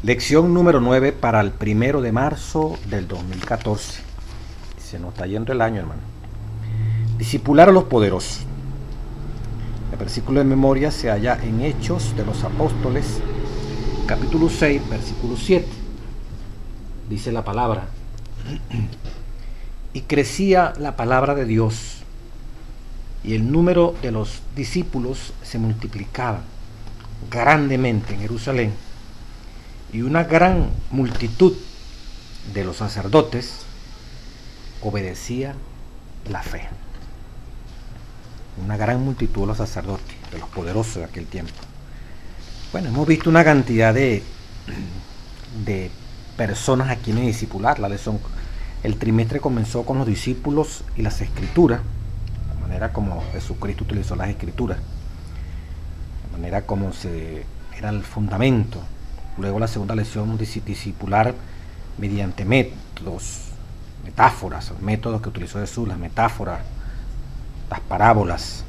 Lección número 9 para el 1 de marzo del 2014. Se nos está yendo el año, hermano. Discipular a los poderosos. El versículo de memoria se halla en Hechos de los Apóstoles, capítulo 6, versículo 7. Dice la palabra: y crecía la palabra de Dios, y el número de los discípulos se multiplicaba grandemente en Jerusalén, y una gran multitud de los sacerdotes obedecía la fe. Una gran multitud de los sacerdotes, de los poderosos de aquel tiempo. Bueno, hemos visto una cantidad de personas a quienes discipular. El trimestre comenzó con los discípulos y las escrituras, la manera como Jesucristo utilizó las escrituras, la manera como era el fundamento. Luego la segunda lección, discipular mediante métodos, metáforas, los métodos que utilizó Jesús, las metáforas, las parábolas.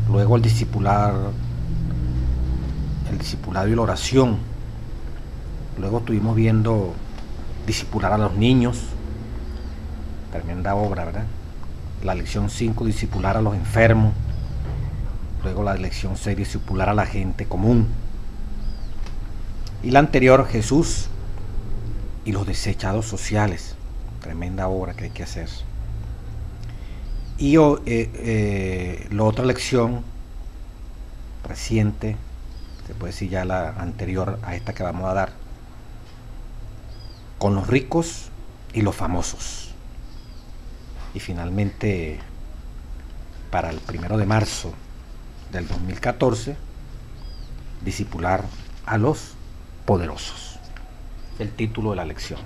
Luego el discipulado y la oración. Luego estuvimos viendo discipular a los niños, tremenda obra, ¿verdad? La lección 5, discipular a los enfermos. Luego la lección 6, discipular a la gente común. Y la anterior, Jesús y los desechados sociales, tremenda obra que hay que hacer. Y la otra lección reciente, se puede decir ya la anterior a esta que vamos a dar, con los ricos y los famosos. Y finalmente, para el 1 de marzo del 2014, discipular a los poderosos. El título de la lección.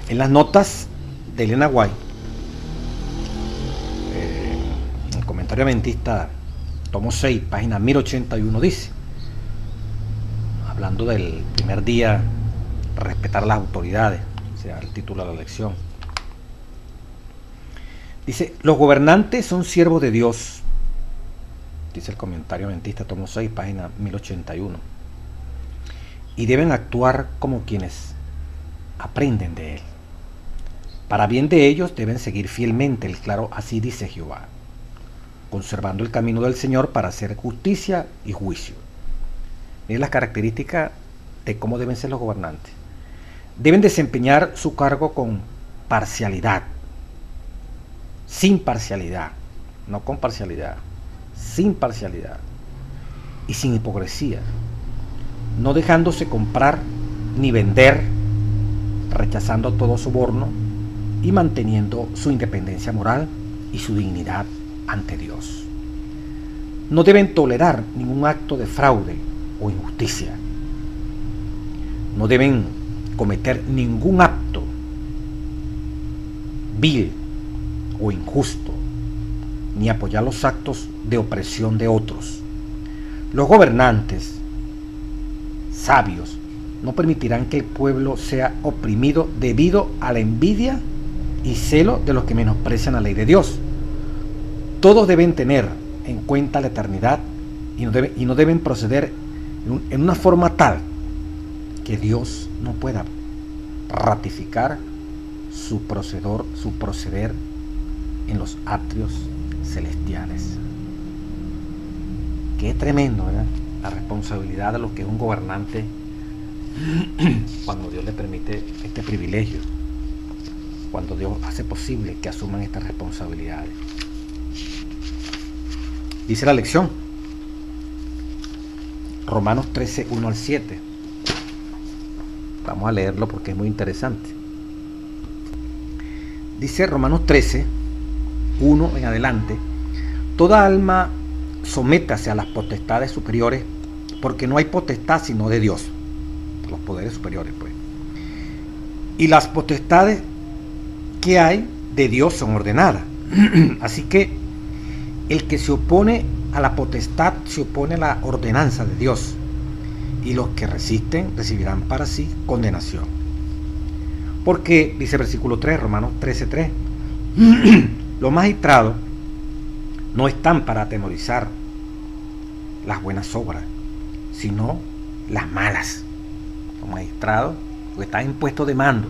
En las notas de Elena White, el comentario adventista, tomo 6, página 1081, dice, hablando del primer día, respetar las autoridades, o sea, el título de la lección. Dice: los gobernantes son siervos de Dios, dice el comentario adventista, tomo 6, página 1081, y deben actuar como quienes aprenden de él. Para bien de ellos deben seguir fielmente el claro así dice Jehová, conservando el camino del Señor para hacer justicia y juicio. Miren las características de cómo deben ser los gobernantes. Deben desempeñar su cargo con parcialidad, sin parcialidad, no con parcialidad, sin parcialidad y sin hipocresía, no dejándose comprar ni vender, rechazando todo soborno y manteniendo su independencia moral y su dignidad ante Dios. No deben tolerar ningún acto de fraude o injusticia. No deben cometer ningún acto vil o injusto, ni apoyar los actos de opresión de otros. Los gobernantes sabios no permitirán que el pueblo sea oprimido debido a la envidia y celo de los que menosprecian la ley de Dios. Todos deben tener en cuenta la eternidad y no deben proceder en una forma tal que Dios no pueda ratificar su proceder en los atrios celestiales. Qué tremendo, ¿verdad? La responsabilidad de lo que es un gobernante cuando Dios le permite este privilegio, cuando Dios hace posible que asuman estas responsabilidades. Dice la lección, Romanos 13, 1 al 7. Vamos a leerlo porque es muy interesante. Dice Romanos 13, 1 en adelante: toda alma sométase a las potestades superiores, porque no hay potestad sino de Dios, los poderes superiores, pues. Y las potestades que hay de Dios son ordenadas. Así que el que se opone a la potestad se opone a la ordenanza de Dios, y los que resisten recibirán para sí condenación. Porque, dice el versículo 3, Romanos 13:3, los magistrados no están para atemorizar las buenas obras, sino las malas. Los magistrados, los que están en puestos de mando,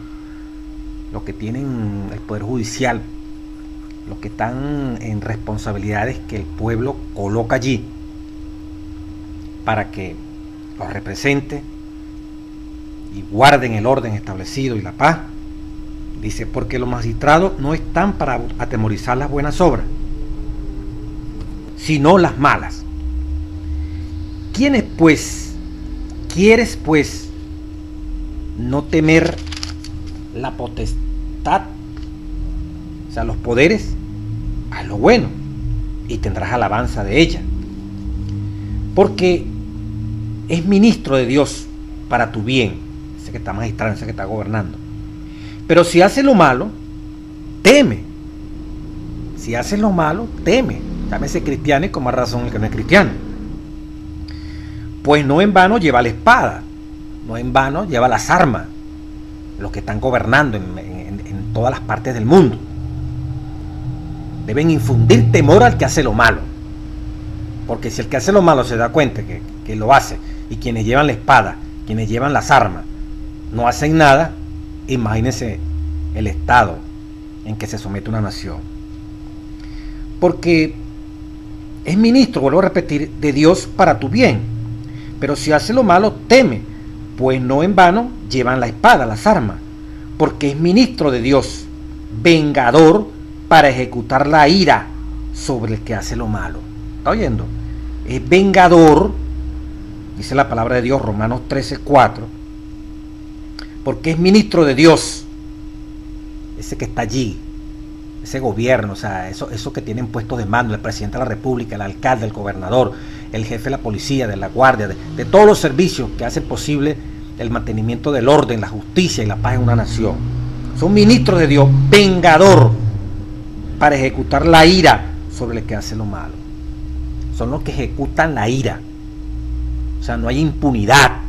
los que tienen el poder judicial, los que están en responsabilidades que el pueblo coloca allí para que los represente y guarden el orden establecido y la paz. Dice, porque los magistrados no están para atemorizar las buenas obras, sino las malas. ¿Quieres pues no temer la potestad, o sea, los poderes? Haz lo bueno y tendrás alabanza de ella, porque es ministro de Dios para tu bien, ese que está magistrando, ese que está gobernando. Pero si haces lo malo, teme. Si haces lo malo, teme. Llámese cristiano y con más razón el que no es cristiano. Pues no en vano lleva la espada, no en vano lleva las armas, los que están gobernando en todas las partes del mundo. Deben infundir temor al que hace lo malo. Porque si el que hace lo malo se da cuenta que lo hace, y quienes llevan la espada, quienes llevan las armas, no hacen nada, imagínense el estado en que se somete una nación. Porque es ministro, vuelvo a repetir, de Dios para tu bien. Pero si hace lo malo, teme, pues no en vano llevan la espada, las armas, porque es ministro de Dios, vengador para ejecutar la ira sobre el que hace lo malo. ¿Está oyendo? Es vengador, dice la palabra de Dios, Romanos 13:4, porque es ministro de Dios, ese que está allí, ese gobierno, o sea, eso que tienen puestos de mando, el presidente de la República, el alcalde, el gobernador, el jefe de la policía, de la guardia, de todos los servicios que hacen posible el mantenimiento del orden, la justicia y la paz en una nación. Son ministros de Dios, vengador para ejecutar la ira sobre el que hace lo malo. Son los que ejecutan la ira. O sea, no hay impunidad.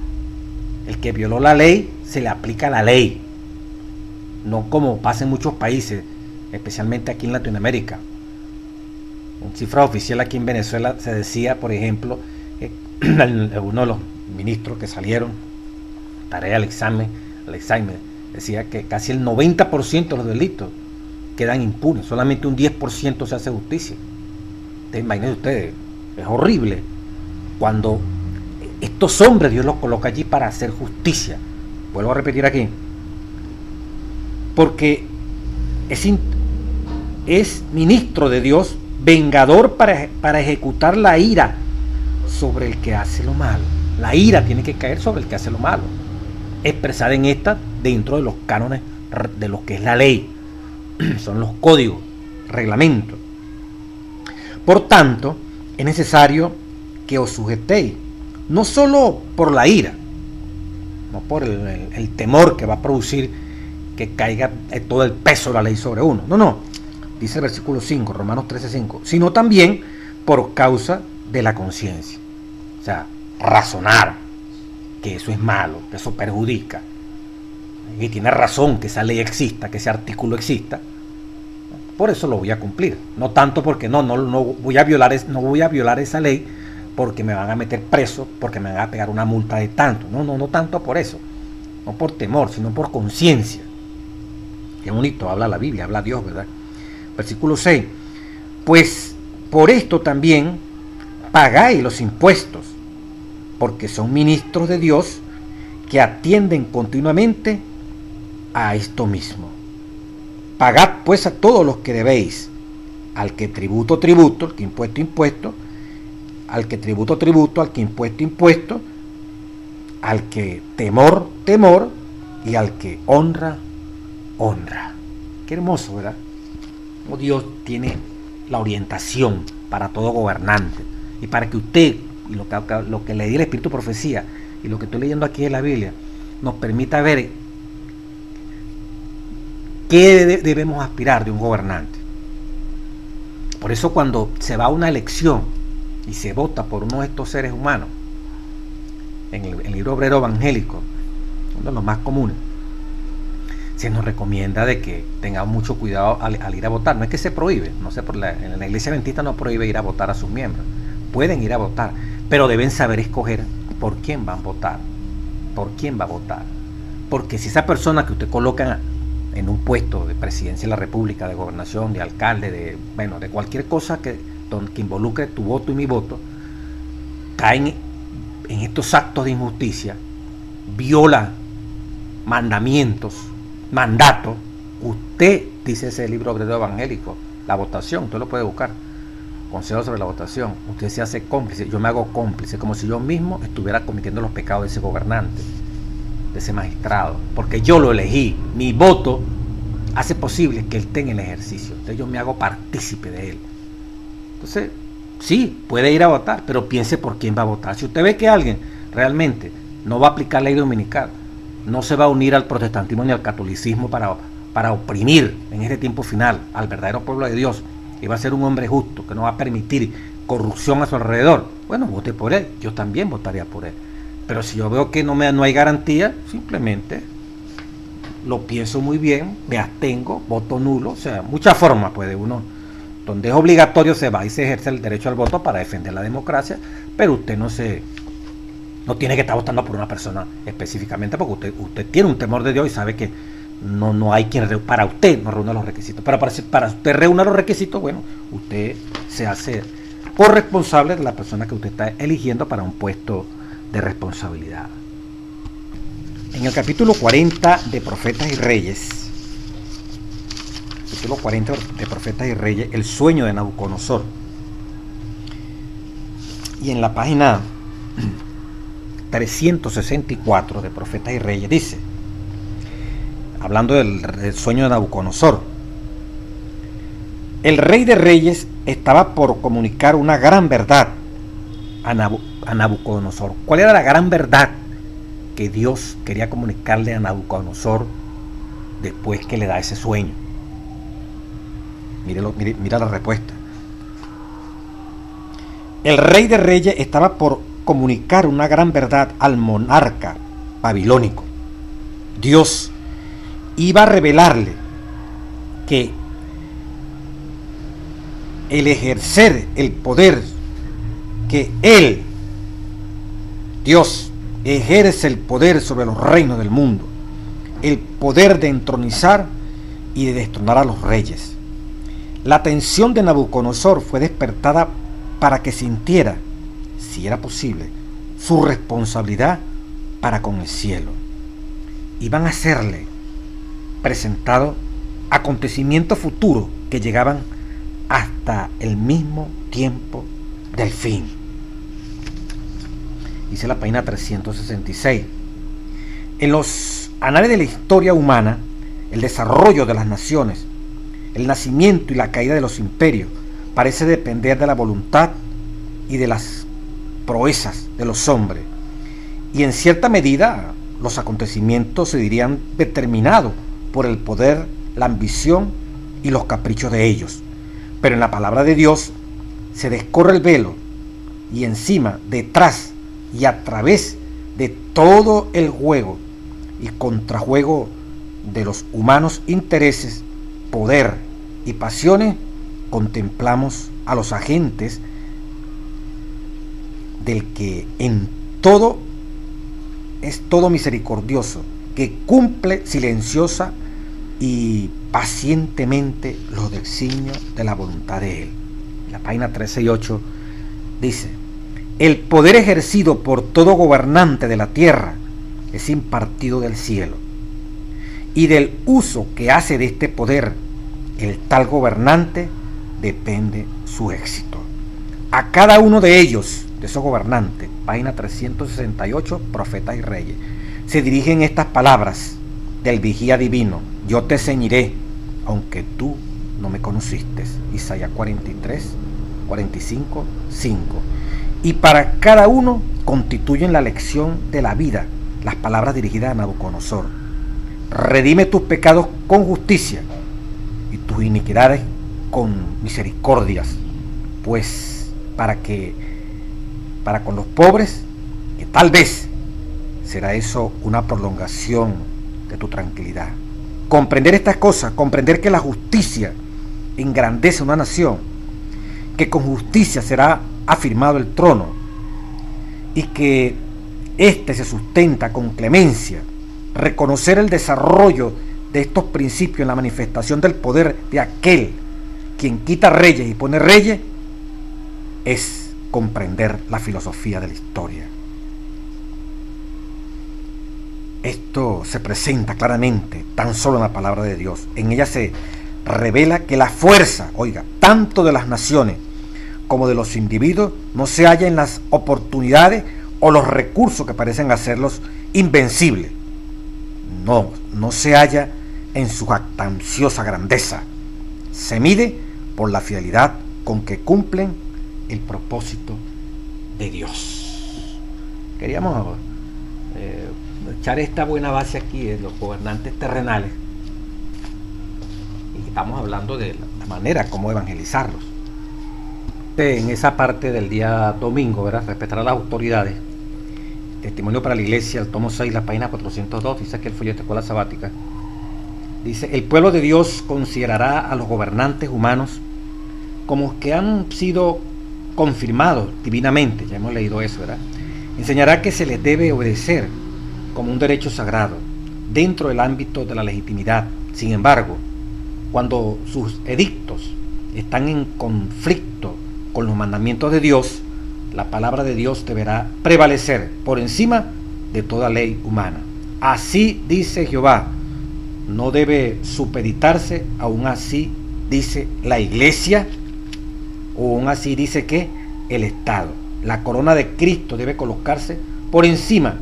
El que violó la ley, se le aplica la ley. No como pasa en muchos países, especialmente aquí en Latinoamérica. En cifra oficial aquí en Venezuela se decía, por ejemplo, uno de los ministros que salieron, tarea al examen, decía que casi el 90% de los delitos quedan impunes, solamente un 10% se hace justicia. Imagínense ustedes, es horrible cuando estos hombres Dios los coloca allí para hacer justicia. Vuelvo a repetir aquí, porque es ministro de Dios, vengador para ejecutar la ira sobre el que hace lo malo. La ira tiene que caer sobre el que hace lo malo, expresada en esta dentro de los cánones de lo que es la ley, son los códigos, reglamentos. Por tanto, es necesario que os sujetéis, no solo por la ira, no por el temor que va a producir que caiga todo el peso de la ley sobre uno, no, dice el versículo 5, Romanos 13:5, sino también por causa de la conciencia. O sea, razonar que eso es malo, que eso perjudica, y tiene razón que esa ley exista, que ese artículo exista, por eso lo voy a cumplir. No tanto porque no voy a violar esa ley porque me van a meter preso, porque me van a pegar una multa de tanto. No tanto por eso, no por temor, sino por conciencia. Qué bonito habla la Biblia, habla Dios, ¿verdad? Versículo 6, pues por esto también pagáis los impuestos, porque son ministros de Dios que atienden continuamente a esto mismo. Pagad pues a todos los que debéis, al que tributo, al que impuesto, al que tributo, al que impuesto, al que temor, y al que honra. Qué hermoso, ¿verdad? Como Dios tiene la orientación para todo gobernante, y para que usted, y lo que le di el Espíritu de Profecía, y lo que estoy leyendo aquí en la Biblia, nos permita ver qué debemos aspirar de un gobernante. Por eso cuando se va a una elección y se vota por uno de estos seres humanos, en el libro obrero evangélico, uno de los más comunes, se nos recomienda de que tengamos mucho cuidado al ir a votar. No es que se prohíbe, no sé, en la iglesia adventista no prohíbe ir a votar a sus miembros, pueden ir a votar, pero deben saber escoger por quién van a votar. ¿Por quién va a votar? Porque si esa persona que usted coloca en un puesto de presidencia de la República, de gobernación, de alcalde, de cualquier cosa que involucre tu voto y mi voto, caen en estos actos de injusticia, viola mandamientos, mandatos, usted, dice ese libro obrero evangélico, la votación, usted lo puede buscar, consejo sobre la votación, usted se hace cómplice, yo me hago cómplice, como si yo mismo estuviera cometiendo los pecados de ese gobernante, de ese magistrado, porque yo lo elegí, mi voto hace posible que él tenga el ejercicio, entonces yo me hago partícipe de él. Entonces, sí, puede ir a votar, pero piense por quién va a votar. Si usted ve que alguien realmente no va a aplicar la ley dominical, no se va a unir al protestantismo ni al catolicismo para oprimir en este tiempo final al verdadero pueblo de Dios, y va a ser un hombre justo, que no va a permitir corrupción a su alrededor, bueno, vote por él, yo también votaría por él. Pero si yo veo que no hay garantía, simplemente lo pienso muy bien, me abstengo, voto nulo, o sea, muchas formas puede uno. Donde es obligatorio se va y se ejerce el derecho al voto para defender la democracia, pero usted no tiene que estar votando por una persona específicamente, porque usted tiene un temor de Dios y sabe que no hay quien para usted no reúna los requisitos. Pero para usted reúna los requisitos, bueno, usted se hace corresponsable de la persona que usted está eligiendo para un puesto de responsabilidad. En el capítulo 40 de Profetas y Reyes, capítulo 40 de Profetas y Reyes, el sueño de Nabucodonosor, y en la página 364 de Profetas y Reyes dice, hablando del sueño de Nabucodonosor, el rey de reyes estaba por comunicar una gran verdad a Nabucodonosor. ¿Cuál era la gran verdad que Dios quería comunicarle a Nabucodonosor después que le da ese sueño? Mira la respuesta. El rey de reyes estaba por comunicar una gran verdad al monarca babilónico. Dios iba a revelarle que el ejercer el poder que él, Dios, ejerce el poder sobre los reinos del mundo, el poder de entronizar y de destronar a los reyes. La atención de Nabucodonosor fue despertada para que sintiera, si era posible, su responsabilidad para con el cielo. Iban a serle presentados acontecimientos futuros que llegaban hasta el mismo tiempo del fin. Dice la página 366. En los anales de la historia humana, el desarrollo de las naciones, el nacimiento y la caída de los imperios parece depender de la voluntad y de las proezas de los hombres, y en cierta medida los acontecimientos se dirían determinados por el poder, la ambición y los caprichos de ellos. Pero en la palabra de Dios se descorre el velo, y encima, detrás y a través de todo el juego y contrajuego de los humanos intereses, poder y pasiones, contemplamos a los agentes del que en todo es todo misericordioso, que cumple silenciosa y pacientemente los designios de la voluntad de él. La página 368 dice: el poder ejercido por todo gobernante de la tierra es impartido del cielo, y del uso que hace de este poder el tal gobernante depende su éxito. A cada uno de ellos, de esos gobernantes, página 368, Profetas y Reyes, se dirigen estas palabras del vigía divino: yo te ceñiré, aunque tú no me conociste. Isaías 43, 45, 5. Y para cada uno constituyen la lección de la vida las palabras dirigidas a Nabucodonosor: redime tus pecados con justicia y tus iniquidades con misericordias, pues para con los pobres, que tal vez será eso una prolongación de tu tranquilidad. Comprender estas cosas, comprender que la justicia engrandece una nación, que con justicia será afirmado el trono, y que Este se sustenta con clemencia. Reconocer el desarrollo de estos principios en la manifestación del poder de aquel quien quita reyes y pone reyes es comprender la filosofía de la historia. Esto se presenta claramente tan solo en la palabra de Dios. En ella se revela que la fuerza, tanto de las naciones como de los individuos, no se halla en las oportunidades o los recursos que parecen hacerlos invencibles. No se halla en su jactanciosa grandeza. Se mide por la fidelidad con que cumplen el propósito de Dios. Queríamos echar esta buena base aquí de los gobernantes terrenales, y estamos hablando de la manera como evangelizarlos. En esa parte del día domingo, ¿verdad? Respetar a las autoridades. Testimonio para la Iglesia, el tomo 6, la página 402, dice aquí el folleto de Escuela Sabática. Dice: el pueblo de Dios considerará a los gobernantes humanos como que han sido confirmados divinamente, ya hemos leído eso, ¿verdad? Enseñará que se les debe obedecer como un derecho sagrado, dentro del ámbito de la legitimidad. Sin embargo, cuando sus edictos están en conflicto con los mandamientos de Dios, la palabra de Dios deberá prevalecer por encima de toda ley humana. Así dice Jehová, no debe supeditarse, aún así dice la Iglesia, o aún así dice que el Estado. La corona de Cristo debe colocarse por encima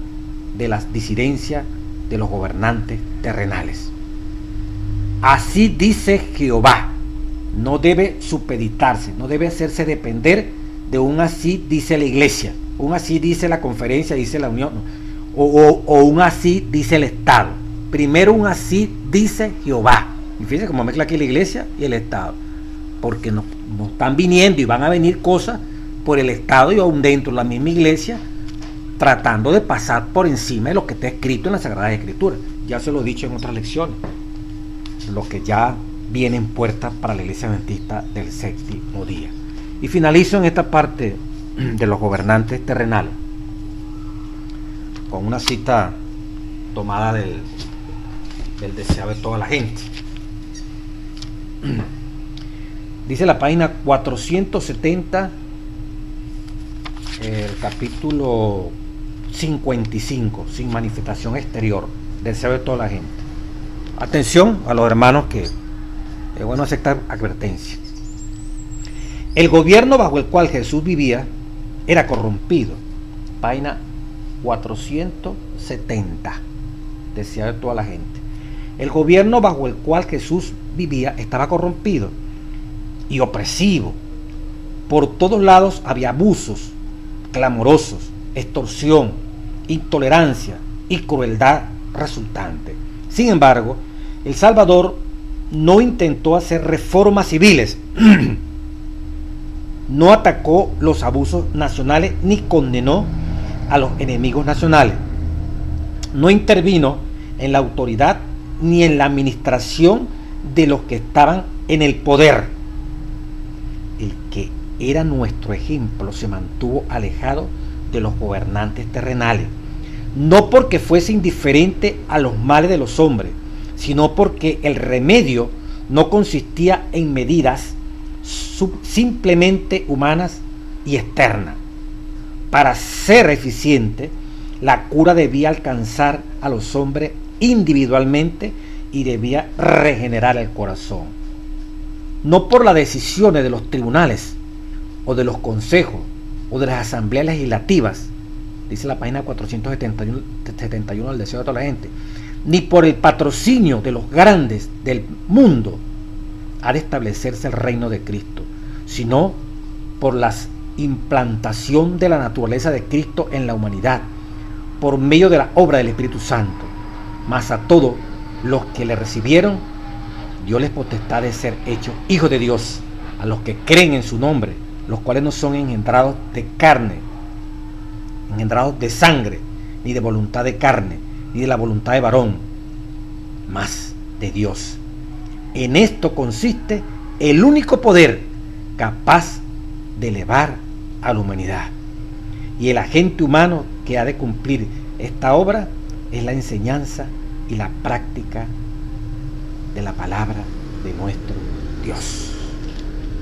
de las disidencias de los gobernantes terrenales. Así dice Jehová, no debe supeditarse, no debe hacerse depender de un así dice la Iglesia, un así dice la conferencia, dice la unión, o un así dice el Estado. Primero un así dice Jehová. Y fíjense cómo mezcla aquí la Iglesia y el Estado, porque nos están viniendo y van a venir cosas por el Estado y aún dentro de la misma Iglesia, tratando de pasar por encima de lo que está escrito en la Sagrada Escritura. Ya se lo he dicho en otras lecciones, lo que ya viene en puerta para la Iglesia Adventista del séptimo día. Y finalizo en esta parte de los gobernantes terrenales con una cita tomada del deseado de toda la gente. Dice la página 470, el capítulo 55, sin manifestación exterior, deseo de toda la gente. Atención a los hermanos, que es bueno aceptar advertencias. El gobierno bajo el cual Jesús vivía era corrompido. Página 470, deseo de toda la gente. El gobierno bajo el cual Jesús vivía estaba corrompido y opresivo. Por todos lados había abusos clamorosos, extorsión, intolerancia y crueldad resultante. Sin embargo, el Salvador no intentó hacer reformas civiles, no atacó los abusos nacionales ni condenó a los enemigos nacionales, no intervino en la autoridad ni en la administración de los que estaban en el poder. El que era nuestro ejemplo se mantuvo alejado de los gobernantes terrenales, no porque fuese indiferente a los males de los hombres, sino porque el remedio no consistía en medidas simplemente humanas y externas. Para ser eficiente, la cura debía alcanzar a los hombres individualmente y debía regenerar el corazón. No por las decisiones de los tribunales o de los consejos o de las asambleas legislativas, dice la página 471 del deseo de toda la gente, ni por el patrocinio de los grandes del mundo ha de establecerse el reino de Cristo, sino por la implantación de la naturaleza de Cristo en la humanidad, por medio de la obra del Espíritu Santo. Mas a todos los que le recibieron, dio les potestad de ser hechos hijos de Dios, a los que creen en su nombre, los cuales no son engendrados de carne, engendrados de sangre, ni de voluntad de carne, ni de la voluntad de varón, mas de Dios. En esto consiste el único poder capaz de elevar a la humanidad. Y el agente humano que ha de cumplir esta obra es la enseñanza y la práctica de la palabra de nuestro Dios.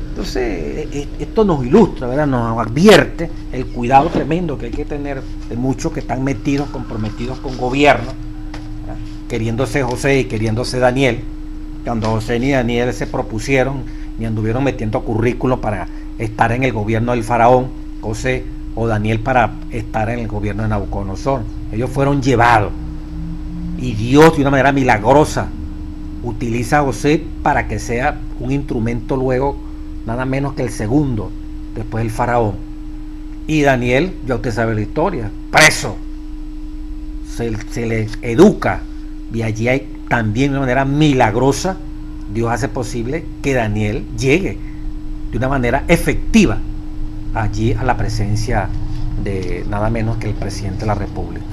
Entonces, esto nos ilustra, ¿verdad? Nos advierte el cuidado tremendo que hay que tener de muchos que están metidos, comprometidos con gobierno, ¿verdad? Queriéndose José y queriéndose Daniel, cuando José ni Daniel se propusieron ni anduvieron metiendo currículos para estar en el gobierno del faraón, José o Daniel para estar en el gobierno de Nabucodonosor. Ellos fueron llevados y Dios de una manera milagrosa utiliza a José para que sea un instrumento luego nada menos que el segundo después del faraón. Y Daniel, ya usted sabe la historia, preso, se le educa, y allí hay también de una manera milagrosa Dios hace posible que Daniel llegue de una manera efectiva allí a la presencia de nada menos que el presidente de la República.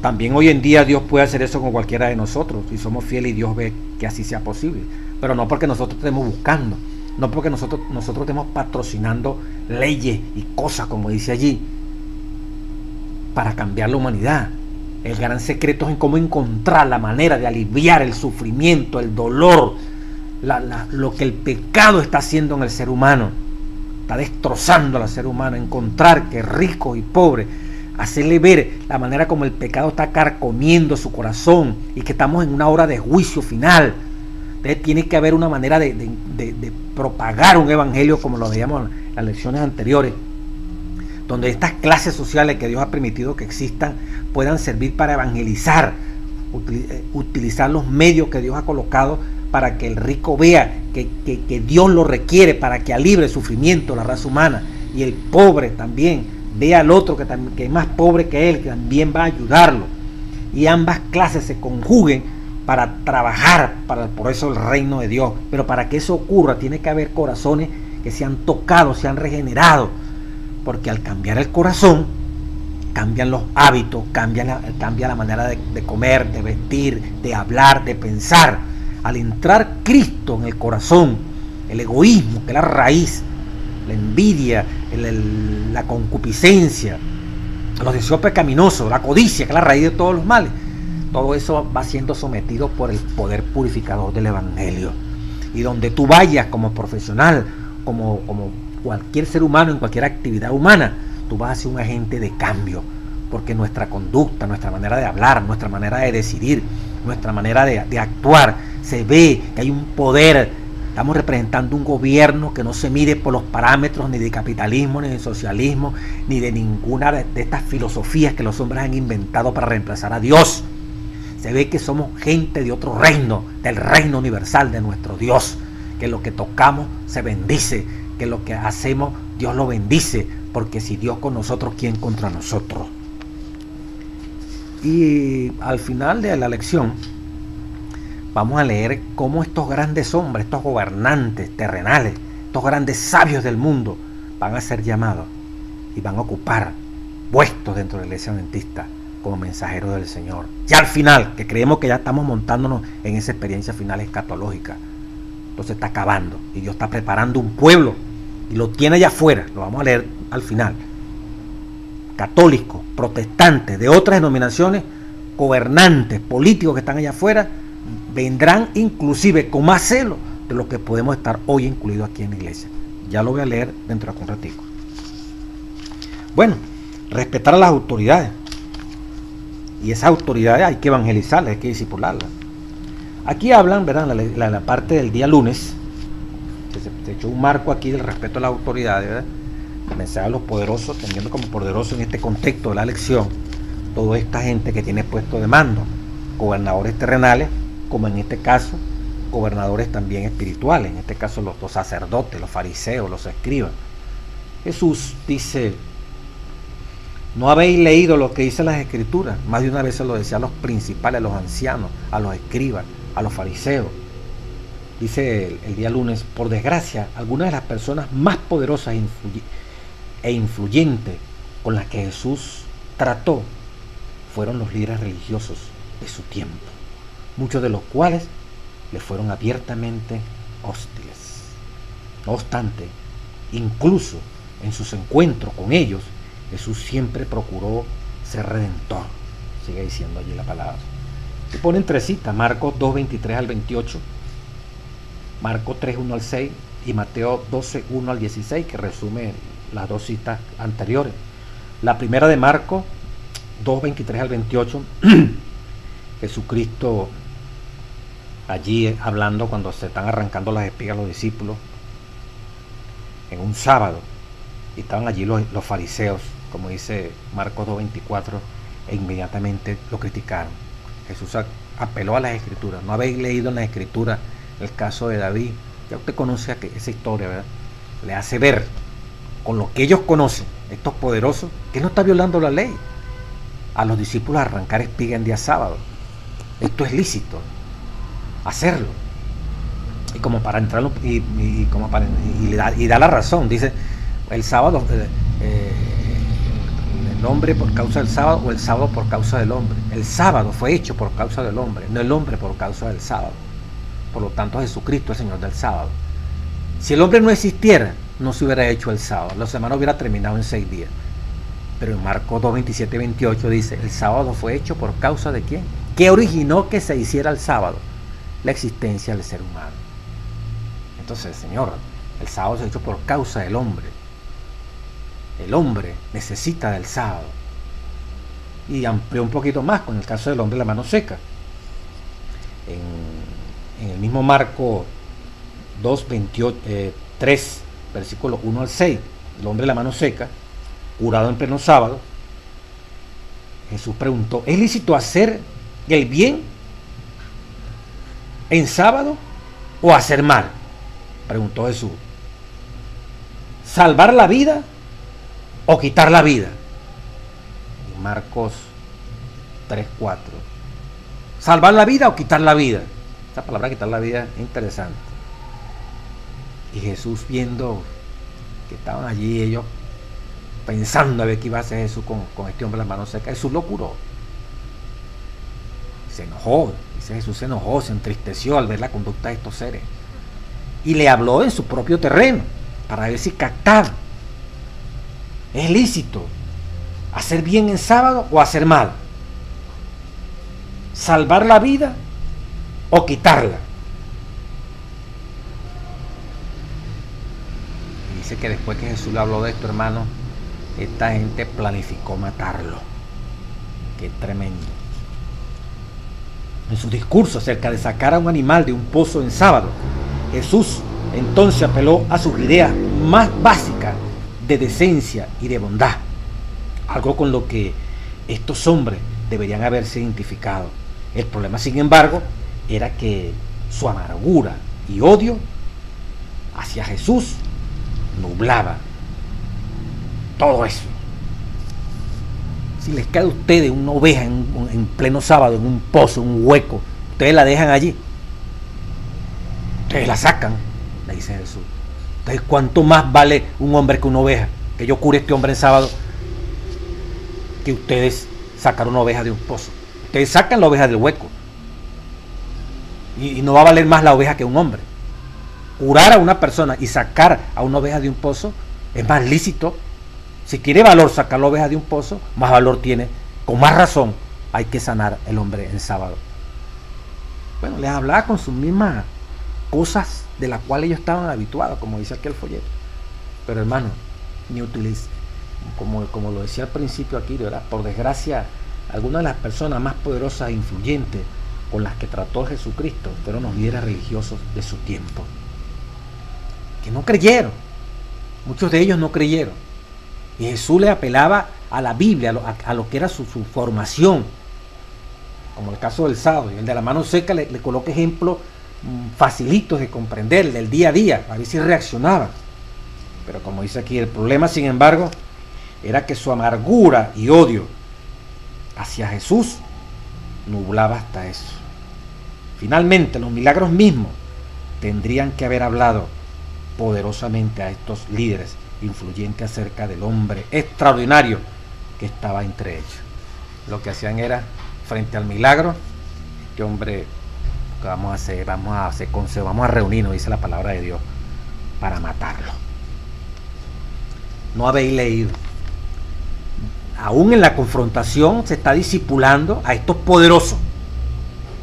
También hoy en día Dios puede hacer eso con cualquiera de nosotros si somos fieles y Dios ve que así sea posible, pero no porque nosotros estemos buscando, no porque nosotros estemos patrocinando leyes y cosas, como dice allí, para cambiar la humanidad. El gran secreto es en cómo encontrar la manera de aliviar el sufrimiento, el dolor, lo que el pecado está haciendo en el ser humano. Está destrozando al ser humano. Encontrar que rico y pobre, hacerle ver la manera como el pecado está carcomiendo su corazón y que estamos en una hora de juicio final. Entonces tiene que haber una manera de propagar un evangelio, como lo veíamos en las lecciones anteriores, donde estas clases sociales que Dios ha permitido que existan puedan servir para evangelizar, utilizar los medios que Dios ha colocado para que el rico vea que Dios lo requiere para que alivie el sufrimiento de la raza humana, y el pobre también vea al otro que es más pobre que él, que también va a ayudarlo, y ambas clases se conjuguen para trabajar por eso el reino de Dios. Pero para que eso ocurra tiene que haber corazones que se han tocado, se han regenerado, porque al cambiar el corazón cambian los hábitos, cambia la manera de comer, de vestir, de hablar, de pensar. Al entrar Cristo en el corazón, el egoísmo, que es la raíz, la envidia, la concupiscencia, los deseos pecaminosos, la codicia, que es la raíz de todos los males, todo eso va siendo sometido por el poder purificador del evangelio. Y donde tú vayas como profesional, como cualquier ser humano en cualquier actividad humana, tú vas a ser un agente de cambio, porque nuestra conducta, nuestra manera de hablar, nuestra manera de decidir, nuestra manera de actuar, se ve que hay un poder. Estamos representando un gobierno que no se mide por los parámetros ni de capitalismo, ni de socialismo, ni de ninguna de estas filosofías que los hombres han inventado para reemplazar a Dios. Se ve que somos gente de otro reino, del reino universal de nuestro Dios, que lo que tocamos se bendice, que lo que hacemos Dios lo bendice, porque si Dios con nosotros, ¿quién contra nosotros? Y al final de la lección vamos a leer cómo estos grandes hombres, estos gobernantes terrenales, estos grandes sabios del mundo van a ser llamados y van a ocupar puestos dentro de la iglesia adventista como mensajeros del Señor. Ya al final, que creemos que ya estamos montándonos en esa experiencia final escatológica, entonces está acabando y Dios está preparando un pueblo y lo tiene allá afuera. Lo vamos a leer al final. Católicos, protestantes, de otras denominaciones, gobernantes, políticos que están allá afuera, vendrán inclusive con más celo de lo que podemos estar hoy incluidos aquí en la iglesia. Ya lo voy a leer dentro de un ratico. Bueno, respetar a las autoridades. Y esas autoridades hay que evangelizarlas, hay que discipularlas. Aquí hablan, ¿verdad? La parte del día lunes, se echó un marco aquí del respeto a las autoridades, ¿verdad? El mensaje a los poderosos, teniendo como poderoso en este contexto de la elección toda esta gente que tiene puesto de mando, gobernadores terrenales, como en este caso, gobernadores también espirituales, en este caso los sacerdotes, los fariseos, los escribas. Jesús dice: ¿no habéis leído lo que dicen las escrituras? Más de una vez se lo decía a los principales, a los ancianos, a los escribas, a los fariseos. Dice el día lunes: por desgracia, algunas de las personas más poderosas e influyentes con las que Jesús trató fueron los líderes religiosos de su tiempo, muchos de los cuales le fueron abiertamente hostiles. No obstante, incluso en sus encuentros con ellos, Jesús siempre procuró ser redentor, sigue diciendo allí la palabra. Y ponen tres citas: Marcos 2, 23 al 28, Marcos 3, 1 al 6 y Mateo 12, 1 al 16, que resume las dos citas anteriores. La primera de Marcos 2, 23 al 28, Jesucristo allí hablando cuando se están arrancando las espigas los discípulos en un sábado, y estaban allí los fariseos, como dice Marcos 2, 24, e inmediatamente lo criticaron. Jesús apeló a las escrituras. No habéis leído en las escrituras el caso de David. Ya usted conoce esa historia, ¿verdad? Le hace ver con lo que ellos conocen, estos poderosos, que no está violando la ley. A los discípulos arrancar espiga en día sábado. Esto es lícito hacerlo. Y como para entrar y da la razón, dice el sábado, el hombre por causa del sábado, o el sábado por causa del hombre. El sábado fue hecho por causa del hombre, no el hombre por causa del sábado. Por lo tanto, Jesucristo es el Señor del sábado. Si el hombre no existiera, no se hubiera hecho el sábado. La semana hubiera terminado en 6 días. Pero en Marcos 2, 27 y 28 dice: el sábado fue hecho por causa de ¿quién? ¿Qué originó que se hiciera el sábado? La existencia del ser humano. Entonces, Señor, el sábado se ha hecho por causa del hombre. El hombre necesita del sábado. Y amplió un poquito más con el caso del hombre de la mano seca. En el mismo Marcos 2, 3, versículos 1 al 6, el hombre de la mano seca, curado en pleno sábado, Jesús preguntó: ¿es lícito hacer el bien en sábado o hacer mal? Preguntó Jesús. ¿Salvar la vida o quitar la vida? Y Marcos 3, 4. ¿Salvar la vida o quitar la vida? Esta palabra quitar la vida es interesante. Y Jesús, viendo que estaban allí ellos pensando a ver qué iba a hacer Jesús con este hombre de las manos secas, Jesús lo curó. Se enojó, dice Jesús, se enojó, se entristeció al ver la conducta de estos seres. Y le habló en su propio terreno para ver si captaba. ¿Es lícito hacer bien en sábado o hacer mal? ¿Salvar la vida o quitarla? Y dice que después que Jesús le habló de esto, hermano, esta gente planificó matarlo. Qué tremendo. En su discurso acerca de sacar a un animal de un pozo en sábado, Jesús entonces apeló a sus ideas más básicas de decencia y de bondad, algo con lo que estos hombres deberían haberse identificado. El problema, sin embargo, era que su amargura y odio hacia Jesús nublaba todo eso. Si les cae a ustedes una oveja en pleno sábado, en un pozo, en un hueco, ustedes la dejan allí, ustedes la sacan, le dice Jesús. Entonces, ¿cuánto más vale un hombre que una oveja? Que yo cure a este hombre en sábado, que ustedes sacar una oveja de un pozo. Ustedes sacan la oveja del hueco, y no va a valer más la oveja que un hombre. Curar a una persona y sacar a una oveja de un pozo es más lícito. Si tiene valor sacar la oveja de un pozo, más valor tiene, con más razón hay que sanar el hombre en sábado. Bueno, les hablaba con sus mismas cosas de las cuales ellos estaban habituados, como dice aquí el folleto. Pero hermano, ni utilice, como lo decía al principio aquí, ¿verdad? Por desgracia, algunas de las personas más poderosas e influyentes con las que trató Jesucristo fueron los líderes religiosos de su tiempo, que no creyeron. Muchos de ellos no creyeron. Y Jesús le apelaba a la Biblia, a lo que era su formación, como el caso del sábado. Y el de la mano seca le coloca ejemplos facilitos de comprender, del día a día, a ver si reaccionaba. Pero como dice aquí, el problema, sin embargo, era que su amargura y odio hacia Jesús nublaba hasta eso. Finalmente, los milagros mismos tendrían que haber hablado poderosamente a estos líderes influyentes acerca del hombre extraordinario que estaba entre ellos. Lo que hacían era, frente al milagro, este hombre, que vamos a reunirnos, dice la palabra de Dios, para matarlo. No habéis leído aún en la confrontación se está discipulando a estos poderosos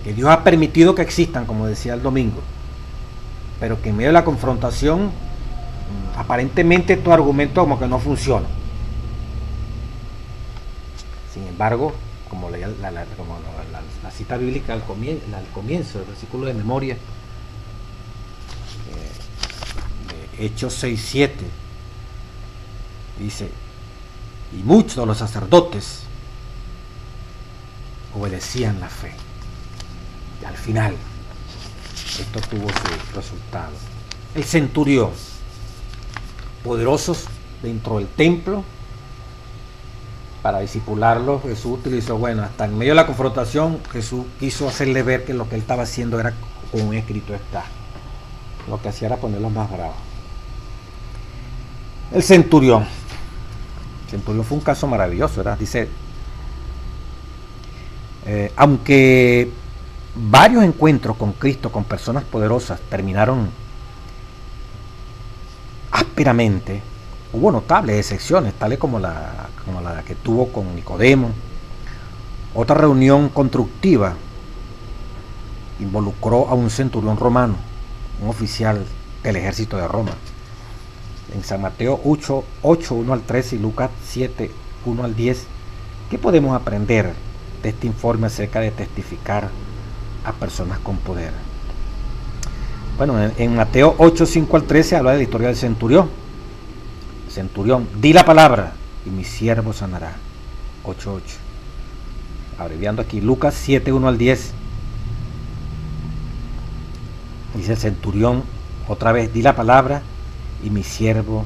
que Dios ha permitido que existan, como decía el domingo, pero que en medio de la confrontación aparentemente estos argumentos como que no funcionan. Sin embargo, como leía la cita bíblica al comienzo del versículo de memoria, de Hechos 6:7, dice: y muchos de los sacerdotes obedecían la fe. Y al final, esto tuvo su resultado. El centurión, poderosos dentro del templo, para disipularlo, Jesús utilizó, hasta en medio de la confrontación, Jesús quiso hacerle ver que lo que él estaba haciendo era como escrito está. Lo que hacía era ponerlos más bravos. El centurión. El centurión fue un caso maravilloso, ¿verdad? Dice, aunque varios encuentros con Cristo, con personas poderosas, terminaron ásperamente, hubo notables excepciones, tales como la que tuvo con Nicodemo. Otra reunión constructiva involucró a un centurión romano, un oficial del ejército de Roma. En San Mateo 8, 1 al 13 y Lucas 7, 1 al 10, ¿qué podemos aprender de este informe acerca de testificar a personas con poder? Bueno, en Mateo 8, 5 al 13 habla de la historia del centurión. Centurión, di la palabra y mi siervo sanará. 8:8. Abreviando aquí, Lucas 7, 1 al 10. Dice el centurión, otra vez, di la palabra y mi siervo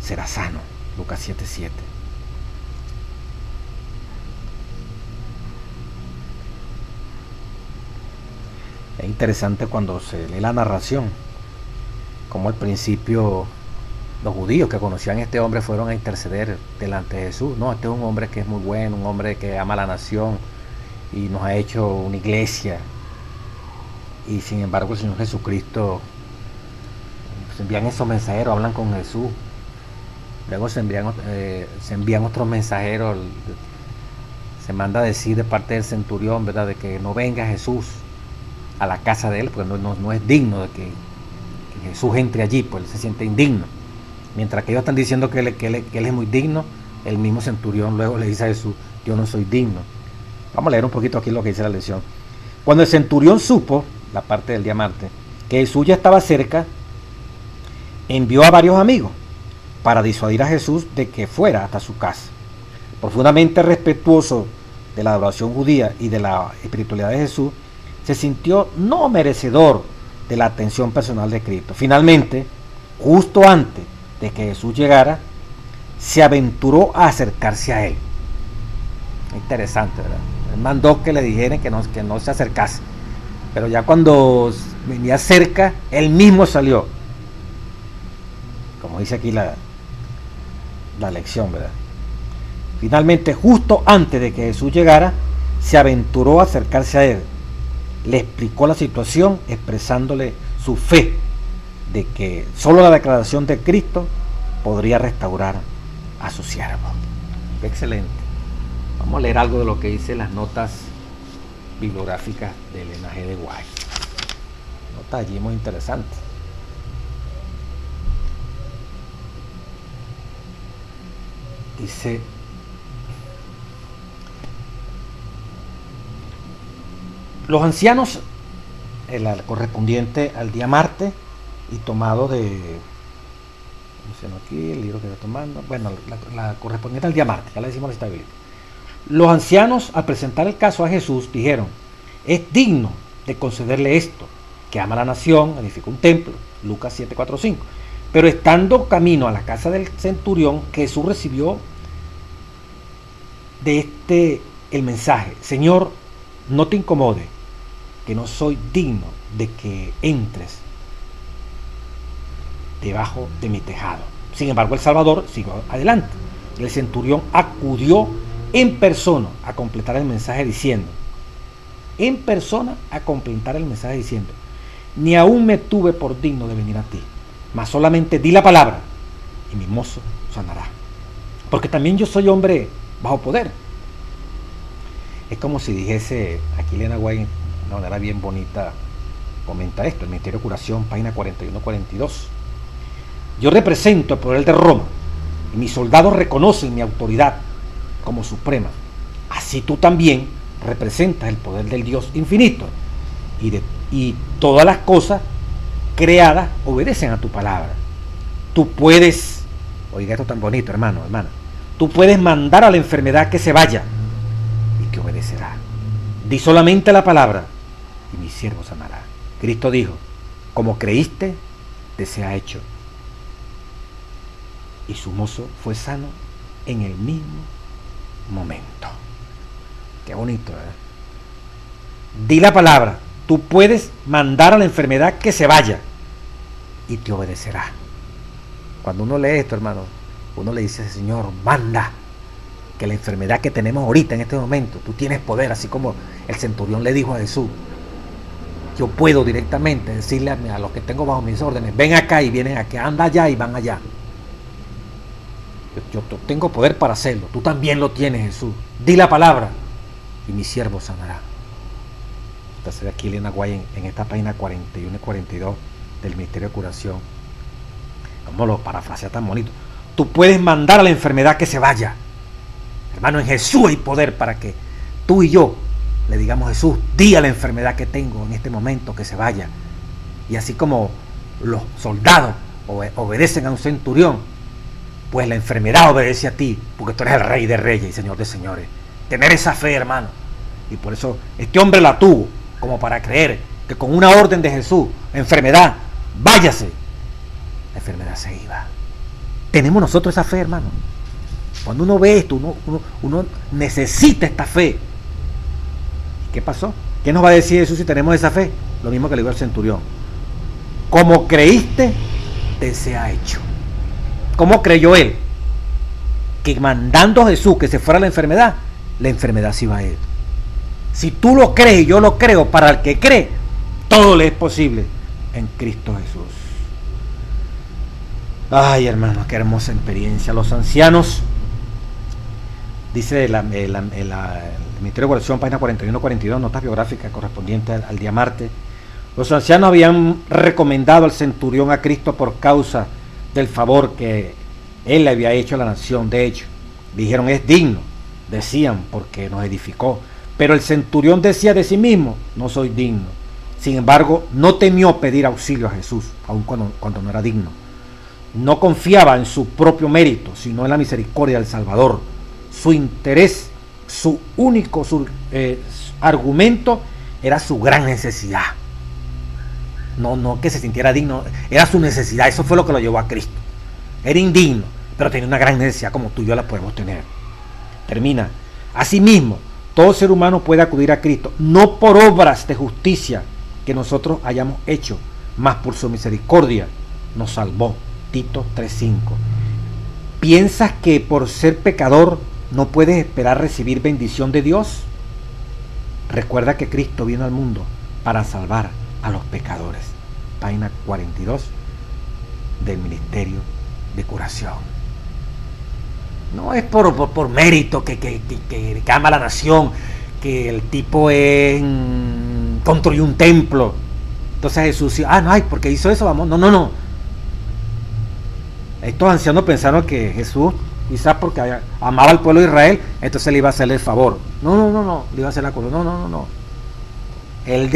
será sano. Lucas 7, 7. Es interesante cuando se lee la narración, como al principio los judíos que conocían a este hombre fueron a interceder delante de Jesús. No, este es un hombre que es muy bueno, un hombre que ama a la nación y nos ha hecho una iglesia. Y sin embargo el Señor Jesucristo, se envían esos mensajeros, hablan con Jesús. Luego se envían otros mensajeros, se manda a decir de parte del centurión, ¿verdad?, de que no venga Jesús a la casa de él, porque no es digno de que Jesús entre allí, pues él se siente indigno. Mientras que ellos están diciendo que él es muy digno, el mismo centurión luego le dice a Jesús, yo no soy digno. Vamos a leer un poquito aquí lo que dice la lección. Cuando el centurión supo, la parte del día martes, que Jesús ya estaba cerca, envió a varios amigos para disuadir a Jesús de que fuera hasta su casa. Profundamente respetuoso de la adoración judía y de la espiritualidad de Jesús, se sintió no merecedor de la atención personal de Cristo. Finalmente, justo antes de que Jesús llegara, se aventuró a acercarse a él. Interesante, ¿verdad? Él mandó que le dijeran que no se acercase, pero ya cuando venía cerca, él mismo salió, como dice aquí la lección, ¿verdad? Finalmente, justo antes de que Jesús llegara, se aventuró a acercarse a él. Le explicó la situación, expresándole su fe de que solo la declaración de Cristo podría restaurar a su siervo. Excelente. Vamos a leer algo de lo que dice las notas bibliográficas de Elena G. de White. Notas allí muy interesantes. Dice: los ancianos, la correspondiente al día martes y tomado de, aquí el libro que estoy tomando, la correspondiente al día martes, ya le decimos la cita bíblica. Los ancianos, al presentar el caso a Jesús, dijeron: es digno de concederle esto, que ama a la nación, edificó un templo, Lucas 7, 4, 5. Pero estando camino a la casa del centurión, Jesús recibió de el mensaje: Señor, no te incomode, que no soy digno de que entres debajo de mi tejado. Sin embargo, el Salvador siguió adelante. El centurión acudió en persona a completar el mensaje diciendo, ni aún me tuve por digno de venir a ti, mas solamente di la palabra y mi mozo sanará. Porque también yo soy hombre bajo poder. Es como si dijese, aquí Elena White, de una manera bien bonita, comenta esto, el Ministerio de Curación, página 41-42. Yo represento el poder de Roma y mis soldados reconocen mi autoridad como suprema. Así tú también representas el poder del Dios infinito y todas las cosas creadas obedecen a tu palabra. Tú puedes, oiga esto tan bonito, hermano, hermana, tú puedes mandar a la enfermedad que se vaya y que obedecerá. Di solamente la palabra y mi siervo sanará. Cristo dijo, como creíste, te sea hecho. Y su mozo fue sano en el mismo momento. Qué bonito, ¿verdad? Di la palabra, tú puedes mandar a la enfermedad que se vaya y te obedecerá. Cuando uno lee esto, hermano, uno le dice, Señor, manda, que la enfermedad que tenemos ahorita en este momento, tú tienes poder, así como el centurión le dijo a Jesús. Yo puedo directamente decirle a los que tengo bajo mis órdenes, ven acá y vienen aquí, anda allá y van allá. Yo tengo poder para hacerlo, tú también lo tienes, Jesús. Di la palabra y mi siervo sanará. Entonces aquí Elena White en esta página 41 y 42 del Ministerio de Curación, como lo parafrasea tan bonito, tú puedes mandar a la enfermedad que se vaya. Hermano, en Jesús hay poder para que tú y yo le digamos, Jesús, di a la enfermedad que tengo en este momento que se vaya. Y así como los soldados obedecen a un centurión, pues la enfermedad obedece a ti, porque tú eres el Rey de Reyes y Señor de Señores. Tener esa fe, hermano. Y por eso este hombre la tuvo, como para creer que con una orden de Jesús, enfermedad, váyase. La enfermedad se iba. Tenemos nosotros esa fe, hermano. Cuando uno ve esto, uno necesita esta fe. ¿Qué pasó? ¿Qué nos va a decir Jesús si tenemos esa fe? Lo mismo que le dijo al centurión. Como creíste, te sea hecho. ¿Cómo creyó él? Que mandando a Jesús que se fuera la enfermedad se iba a él. Si tú lo crees y yo lo creo, para el que cree, todo le es posible en Cristo Jesús. Ay, hermanos, qué hermosa experiencia. Los ancianos, dice el Ministerio de Curación, página 41-42, notas biográficas correspondientes al día martes. Los ancianos habían recomendado al centurión a Cristo por causa del favor que él le había hecho a la nación. De hecho, dijeron, es digno, decían, porque nos edificó. Pero el centurión decía de sí mismo, no soy digno. Sin embargo, no temió pedir auxilio a Jesús, aun cuando no era digno. No confiaba en su propio mérito, sino en la misericordia del Salvador. Su interés, su único argumento era su gran necesidad. No que se sintiera digno, era su necesidad. Eso fue lo que lo llevó a Cristo. Era indigno, pero tenía una gran necesidad como tú y yo la podemos tener. Termina. Asimismo, todo ser humano puede acudir a Cristo, no por obras de justicia que nosotros hayamos hecho, mas por su misericordia nos salvó. Tito 3:5. ¿Piensas que por ser pecador no puedes esperar recibir bendición de Dios? Recuerda que Cristo vino al mundo para salvar a los pecadores. Página 42 del Ministerio de Curación. No es por mérito que ama a la nación, que el tipo construyó un templo. Entonces Jesús, no, porque hizo eso, vamos. No. Estos ancianos pensaron que Jesús, quizás porque amaba al pueblo de Israel, entonces le iba a hacer el favor. No, le iba a hacer la cosa. No. Él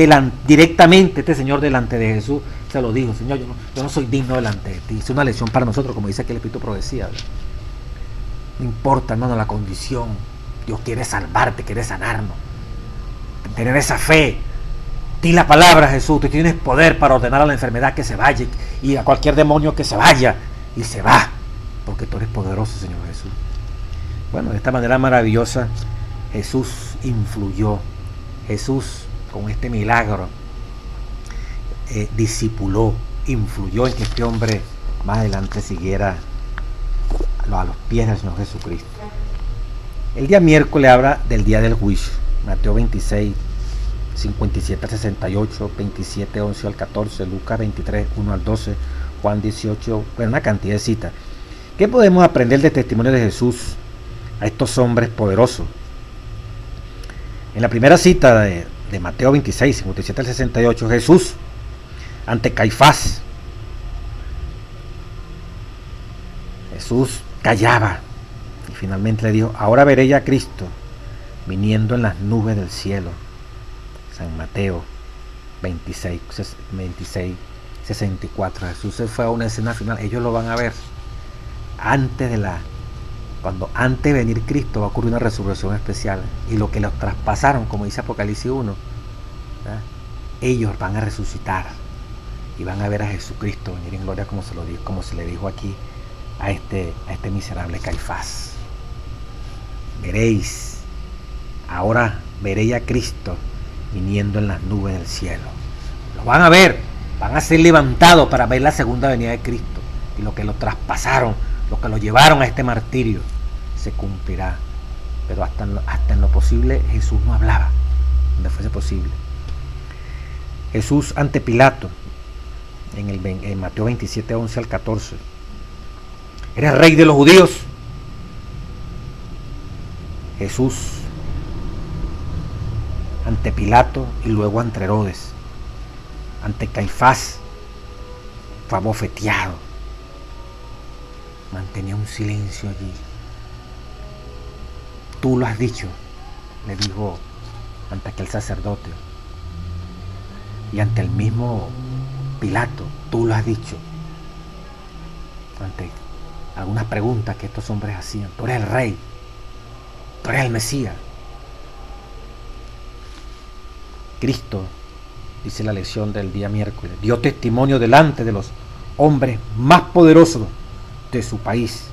directamente, este señor delante de Jesús, se lo dijo, Señor, yo no soy digno delante de ti. Es una lección para nosotros, como dice aquí el Espíritu Profecía. No importa, hermano, la condición. Dios quiere salvarte, quiere sanarnos. Tener esa fe. Di la palabra, Jesús. Tú tienes poder para ordenar a la enfermedad que se vaya y a cualquier demonio que se vaya. Y se va, porque tú eres poderoso, Señor Jesús. Bueno, de esta manera maravillosa, Jesús influyó. Jesús, con este milagro, discipuló, influyó en que este hombre más adelante siguiera a los pies del Señor Jesucristo. El día miércoles habla del día del juicio. Mateo 26, 57 al 68, 27, 11 al 14, Lucas 23, 1 al 12, Juan 18, bueno, una cantidad de citas. ¿Qué podemos aprender del testimonio de Jesús a estos hombres poderosos. En la primera cita de Mateo 26, 57 al 68, Jesús ante Caifás, Jesús callaba y finalmente le dijo: ahora veré ya a Cristo viniendo en las nubes del cielo. San Mateo 26, 64. Jesús se fue a una escena final. Ellos lo van a ver antes de venir Cristo. Va a ocurrir una resurrección especial, y lo que los traspasaron, como dice Apocalipsis 1, ¿verdad?, ellos van a resucitar y van a ver a Jesucristo venir en gloria, como se le dijo aquí a este miserable Caifás. Veréis, ahora veréis a Cristo viniendo en las nubes del cielo. Lo van a ver, van a ser levantados para ver la segunda venida de Cristo, y lo que lo traspasaron, lo que lo llevaron a este martirio, se cumplirá. Pero hasta en lo posible Jesús no hablaba, donde fuese posible. Jesús ante Pilato, en Mateo 27, 11 al 14. ¿Eres rey de los judíos? Jesús ante Pilato y luego ante Herodes, ante Caifás, fue abofeteado. Mantenía un silencio allí. Tú lo has dicho, le dijo ante aquel sacerdote, y ante el mismo Pilato: tú lo has dicho. Ante algunas preguntas que estos hombres hacían: tú eres el rey, tú eres el Mesías. Cristo, dice la lección del día miércoles, dio testimonio delante de los hombres más poderosos de su país,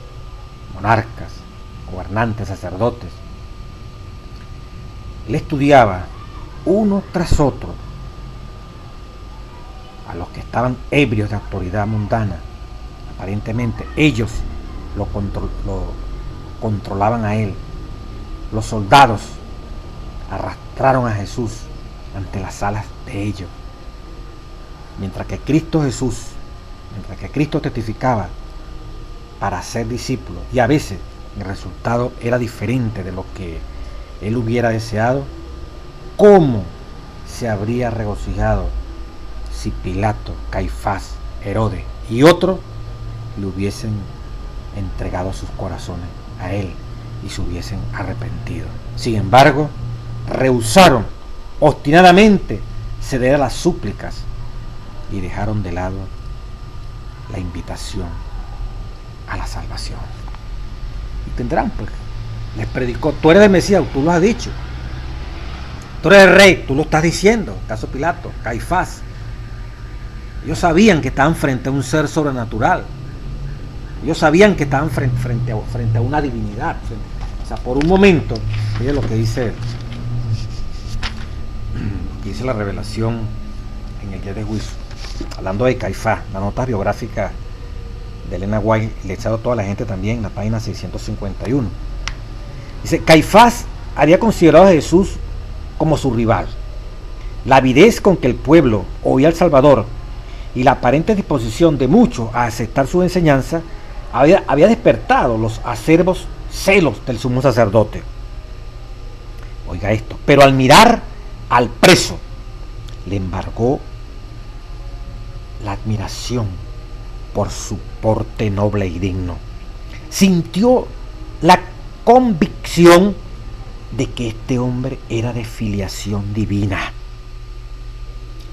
monarcas, gobernantes, sacerdotes. Él estudiaba uno tras otro a los que estaban ebrios de autoridad mundana. Aparentemente ellos lo controlaban a él. Los soldados arrastraron a Jesús ante las alas de ellos, mientras que Cristo testificaba para ser discípulo, y a veces el resultado era diferente de lo que él hubiera deseado. ¿Cómo se habría regocijado si Pilato, Caifás, Herodes y otros le hubiesen entregado sus corazones a él y se hubiesen arrepentido? Sin embargo, rehusaron obstinadamente ceder a las súplicas y dejaron de lado la invitación a la salvación. Y tendrán, pues, les predicó: tú eres el Mesías, tú lo has dicho. Tú eres el rey, tú lo estás diciendo. Caso Pilato, Caifás. Ellos sabían que estaban frente a un ser sobrenatural. Ellos sabían que estaban frente a una divinidad. O sea, por un momento, miren lo que dice la revelación en el día de juicio, hablando de Caifás, la nota biográfica de Elena White, le he echado a toda la gente también, la página 651. Dice: Caifás había considerado a Jesús como su rival. La avidez con que el pueblo oía al Salvador y la aparente disposición de muchos a aceptar su enseñanza había despertado los acerbos celos del sumo sacerdote. Oiga esto: pero al mirar al preso, le embargó la admiración por su porte noble y digno. Sintió la convicción de que este hombre era de filiación divina.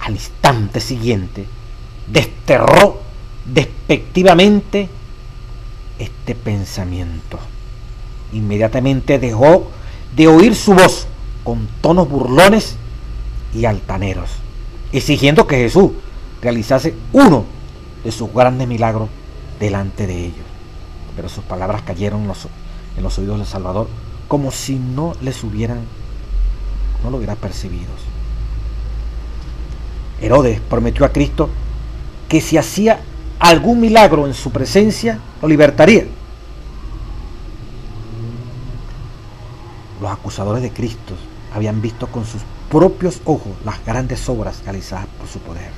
Al instante siguiente, desterró despectivamente este pensamiento. Inmediatamente dejó de oír su voz con tonos burlones y altaneros, exigiendo que Jesús realizase uno de sus grandes milagros delante de ellos. Pero sus palabras cayeron en los oídos del Salvador como si no lo hubiera percibido. Herodes prometió a Cristo que si hacía algún milagro en su presencia, lo libertaría. Los acusadores de Cristo habían visto con sus propios ojos las grandes obras realizadas por su poder.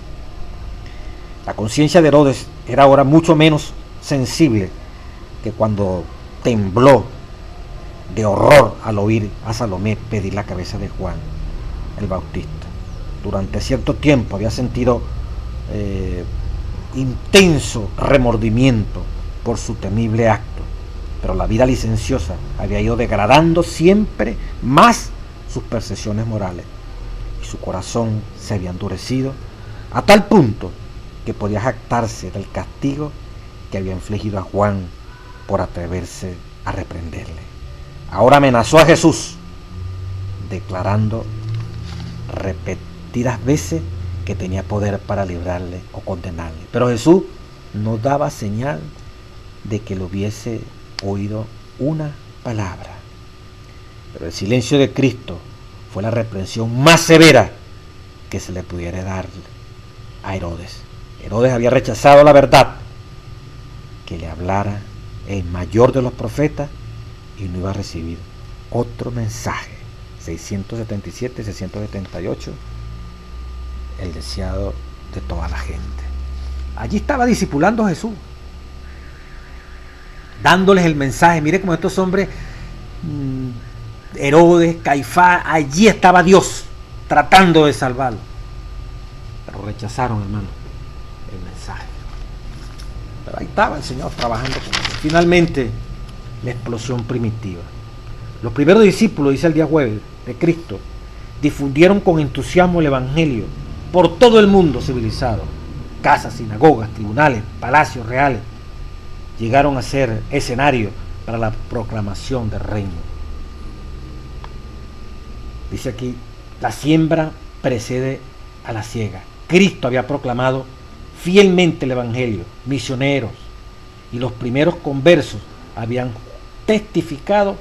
La conciencia de Herodes era ahora mucho menos sensible que cuando tembló de horror al oír a Salomé pedir la cabeza de Juan el Bautista. Durante cierto tiempo había sentido intenso remordimiento por su temible acto, pero la vida licenciosa había ido degradando siempre más sus percepciones morales y su corazón se había endurecido a tal punto que podía jactarse del castigo que había infligido a Juan por atreverse a reprenderle. Ahora amenazó a Jesús, declarando repetidas veces que tenía poder para librarle o condenarle. Pero Jesús no daba señal de que le hubiese oído una palabra. Pero el silencio de Cristo fue la reprensión más severa que se le pudiera dar a Herodes. Herodes había rechazado la verdad, que le hablara el mayor de los profetas, y no iba a recibir otro mensaje. 677-678, el deseado de toda la gente. Allí estaba discipulando a Jesús, dándoles el mensaje. Mire cómo estos hombres, Herodes, Caifás, allí estaba Dios tratando de salvarlo, pero rechazaron, hermano, el mensaje. Pero ahí estaba el Señor trabajando con ellos. Finalmente, la explosión primitiva. Los primeros discípulos, dice el día jueves, de Cristo, difundieron con entusiasmo el Evangelio por todo el mundo civilizado. Casas, sinagogas, tribunales, palacios reales llegaron a ser escenario para la proclamación del reino. Dice aquí, la siembra precede a la siega. Cristo había proclamado fielmente el Evangelio, misioneros y los primeros conversos habían testificado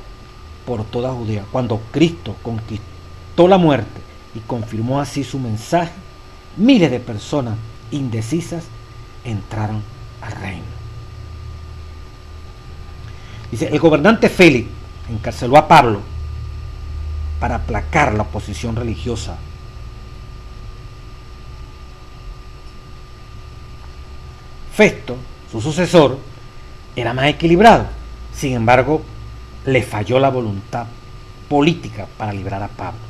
por toda Judea. Cuando Cristo conquistó la muerte y confirmó así su mensaje, miles de personas indecisas entraron al reino. Dice, el gobernante Félix encarceló a Pablo para aplacar la oposición religiosa. Festo, su sucesor, era más equilibrado. Sin embargo, le falló la voluntad política para librar a Pablo.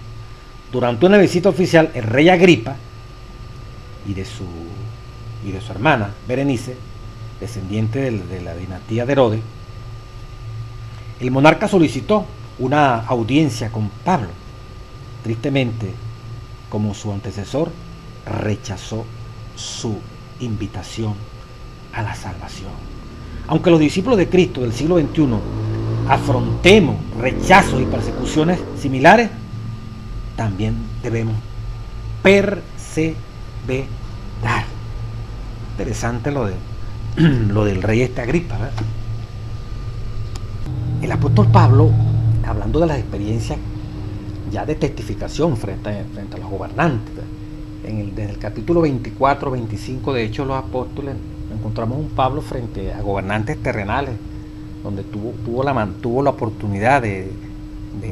Durante una visita oficial, el rey Agripa y de su hermana Berenice, descendiente de la dinastía de Herodes, el monarca solicitó una audiencia con Pablo. Tristemente, como su antecesor, rechazó su invitación a la salvación. Aunque los discípulos de Cristo del siglo XXI afrontemos rechazos y persecuciones similares, también debemos perseverar. Interesante lo del rey Agripa, ¿verdad? El apóstol Pablo, hablando de las experiencias ya de testificación frente a los gobernantes, desde el capítulo 24, 25 de Hechos de los Apóstoles, encontramos un Pablo frente a gobernantes terrenales, donde tuvo la oportunidad de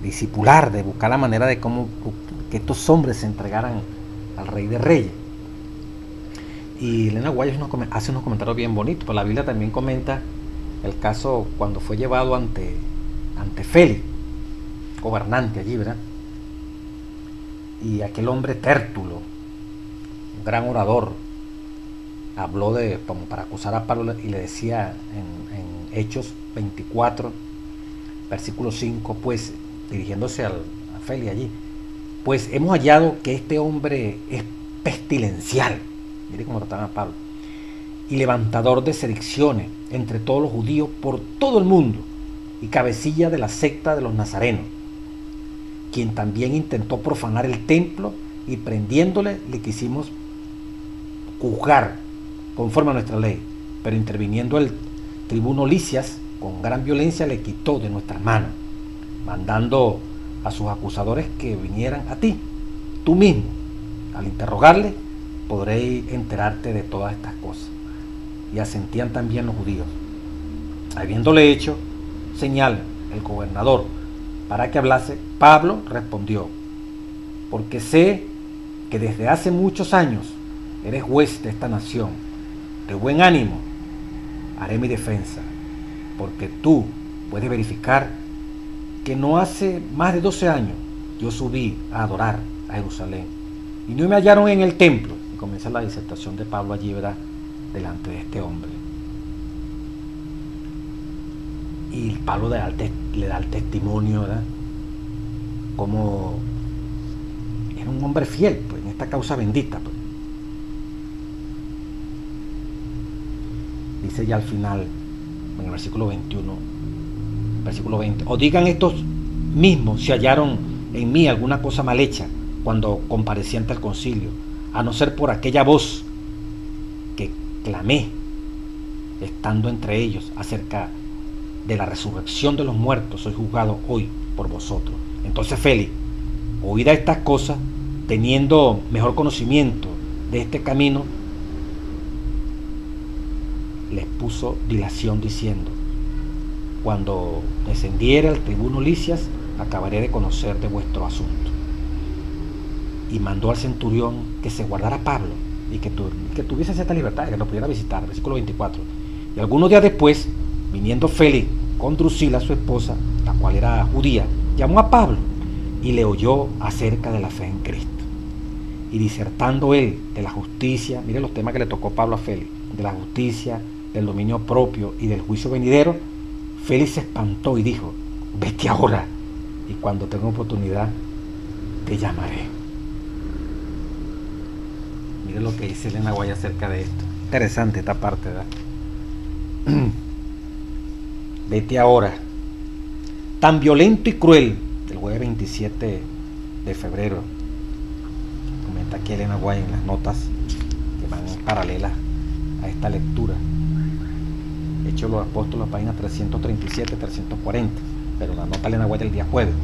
discipular, de buscar la manera de cómo que estos hombres se entregaran al Rey de Reyes. Y Elena Guayos hace unos comentarios bien bonitos, pero la Biblia también comenta el caso cuando fue llevado ante Félix, gobernante allí, ¿verdad? Y aquel hombre Tértulo, un gran orador, habló como para acusar a Pablo y le decía en Hechos 24, versículo 5, pues, dirigiéndose a Félix allí, pues hemos hallado que este hombre es pestilencial, mire cómo trataban a Pablo, y levantador de sedicciones entre todos los judíos por todo el mundo, y cabecilla de la secta de los nazarenos, quien también intentó profanar el templo, y prendiéndole le quisimos juzgar conforme a nuestra ley, pero interviniendo el tribuno Licias con gran violencia le quitó de nuestras manos, mandando a sus acusadores que vinieran a ti. Tú mismo, al interrogarle, podréis enterarte de todas estas cosas. Y asentían también los judíos. Habiéndole hecho señal el gobernador para que hablase, Pablo respondió, porque sé que desde hace muchos años eres juez de esta nación. De buen ánimo haré mi defensa, porque tú puedes verificar que no hace más de 12 años yo subí a adorar a Jerusalén y no me hallaron en el templo. Y comienza la disertación de Pablo allí, ¿verdad?, delante de este hombre. Y Pablo le da el testimonio, ¿verdad?, como era un hombre fiel, pues, en esta causa bendita, pues. Dice ya al final, en el versículo 21, versículo 20: o digan estos mismos si hallaron en mí alguna cosa mal hecha cuando comparecí ante el concilio, a no ser por aquella voz que clamé estando entre ellos acerca de la resurrección de los muertos, soy juzgado hoy por vosotros. Entonces Félix, oída estas cosas, teniendo mejor conocimiento de este camino, les puso dilación diciendo: cuando descendiere al tribuno Licias, acabaré de conocer de vuestro asunto. Y mandó al centurión que se guardara a Pablo y que tuviese cierta libertad, que lo pudiera visitar. Versículo 24. Y algunos días después, viniendo Félix con Drusila, su esposa, la cual era judía, llamó a Pablo y le oyó acerca de la fe en Cristo. Y disertando él de la justicia, mire los temas que le tocó Pablo a Félix, de la justicia, del dominio propio y del juicio venidero, Félix se espantó y dijo: vete ahora, y cuando tenga oportunidad te llamaré. Mire lo que dice Elena White acerca de esto. Interesante esta parte, ¿verdad? Vete ahora. Tan violento y cruel, del jueves 27 de febrero, comenta aquí Elena White en las notas que van paralelas a esta lectura. Hechos de los Apóstoles, páginas 337, 340, pero la nota Elena White del día jueves.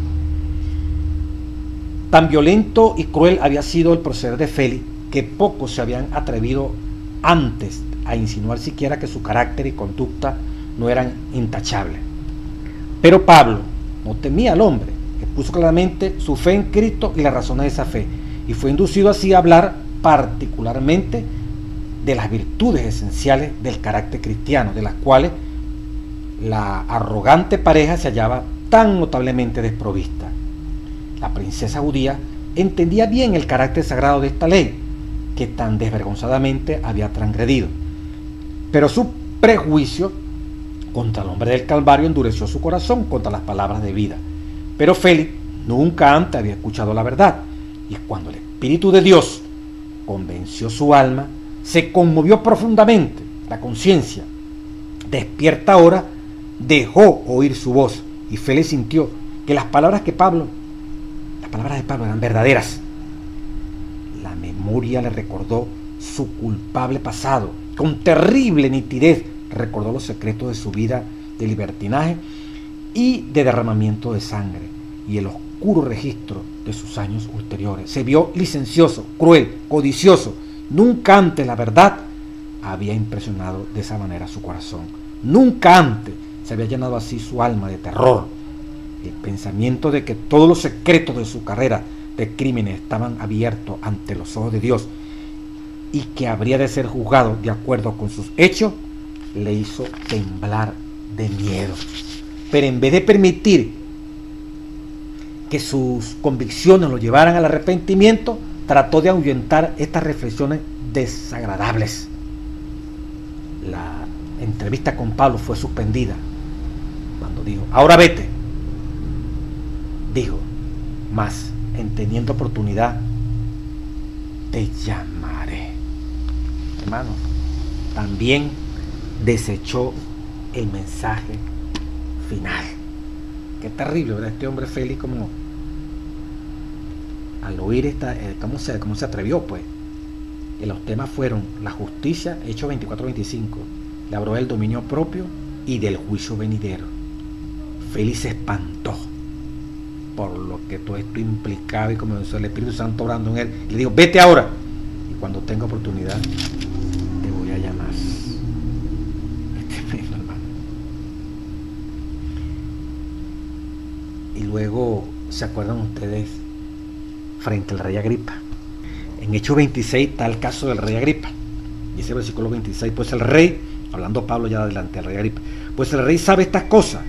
Tan violento y cruel había sido el proceder de Félix que pocos se habían atrevido antes a insinuar siquiera que su carácter y conducta no eran intachables. Pero Pablo no temía al hombre, expuso claramente su fe en Cristo y las razones de esa fe, y fue inducido así a hablar particularmente de las virtudes esenciales del carácter cristiano, de las cuales la arrogante pareja se hallaba tan notablemente desprovista. La princesa judía entendía bien el carácter sagrado de esta ley, que tan desvergonzadamente había transgredido, pero su prejuicio contra el hombre del Calvario endureció su corazón contra las palabras de vida. Pero Félix nunca antes había escuchado la verdad, y cuando el Espíritu de Dios convenció su alma, se conmovió profundamente. La conciencia, despierta ahora, dejó oír su voz, y Félix sintió que las palabras de Pablo eran verdaderas. La memoria le recordó su culpable pasado. Con terrible nitidez recordó los secretos de su vida de libertinaje y de derramamiento de sangre, y el oscuro registro de sus años ulteriores. Se vio licencioso, cruel, codicioso. Nunca antes la verdad había impresionado de esa manera su corazón. Nunca antes se había llenado así su alma de terror. El pensamiento de que todos los secretos de su carrera de crímenes estaban abiertos ante los ojos de Dios y que habría de ser juzgado de acuerdo con sus hechos, le hizo temblar de miedo. Pero en vez de permitir que sus convicciones lo llevaran al arrepentimiento, trató de ahuyentar estas reflexiones desagradables. La entrevista con Pablo fue suspendida cuando dijo: ahora vete. Dijo: mas en teniendo oportunidad te llamaré. Hermano, también desechó el mensaje final. Qué terrible, ¿verdad? Este hombre Félix, como al oír cómo se atrevió, pues. Y los temas fueron la justicia, Hechos 24-25, le habló del dominio propio y del juicio venidero. Félix se espantó por lo que todo esto implicaba, y comenzó el Espíritu Santo orando en él. Le dijo: vete ahora, y cuando tenga oportunidad te voy a llamar. Es tremendo, hermano. Y luego, ¿se acuerdan ustedes? Frente al rey Agripa, en Hechos 26 está el caso del rey Agripa. Dice el versículo 26: pues el rey, hablando Pablo ya adelante al rey Agripa, pues el rey sabe estas cosas,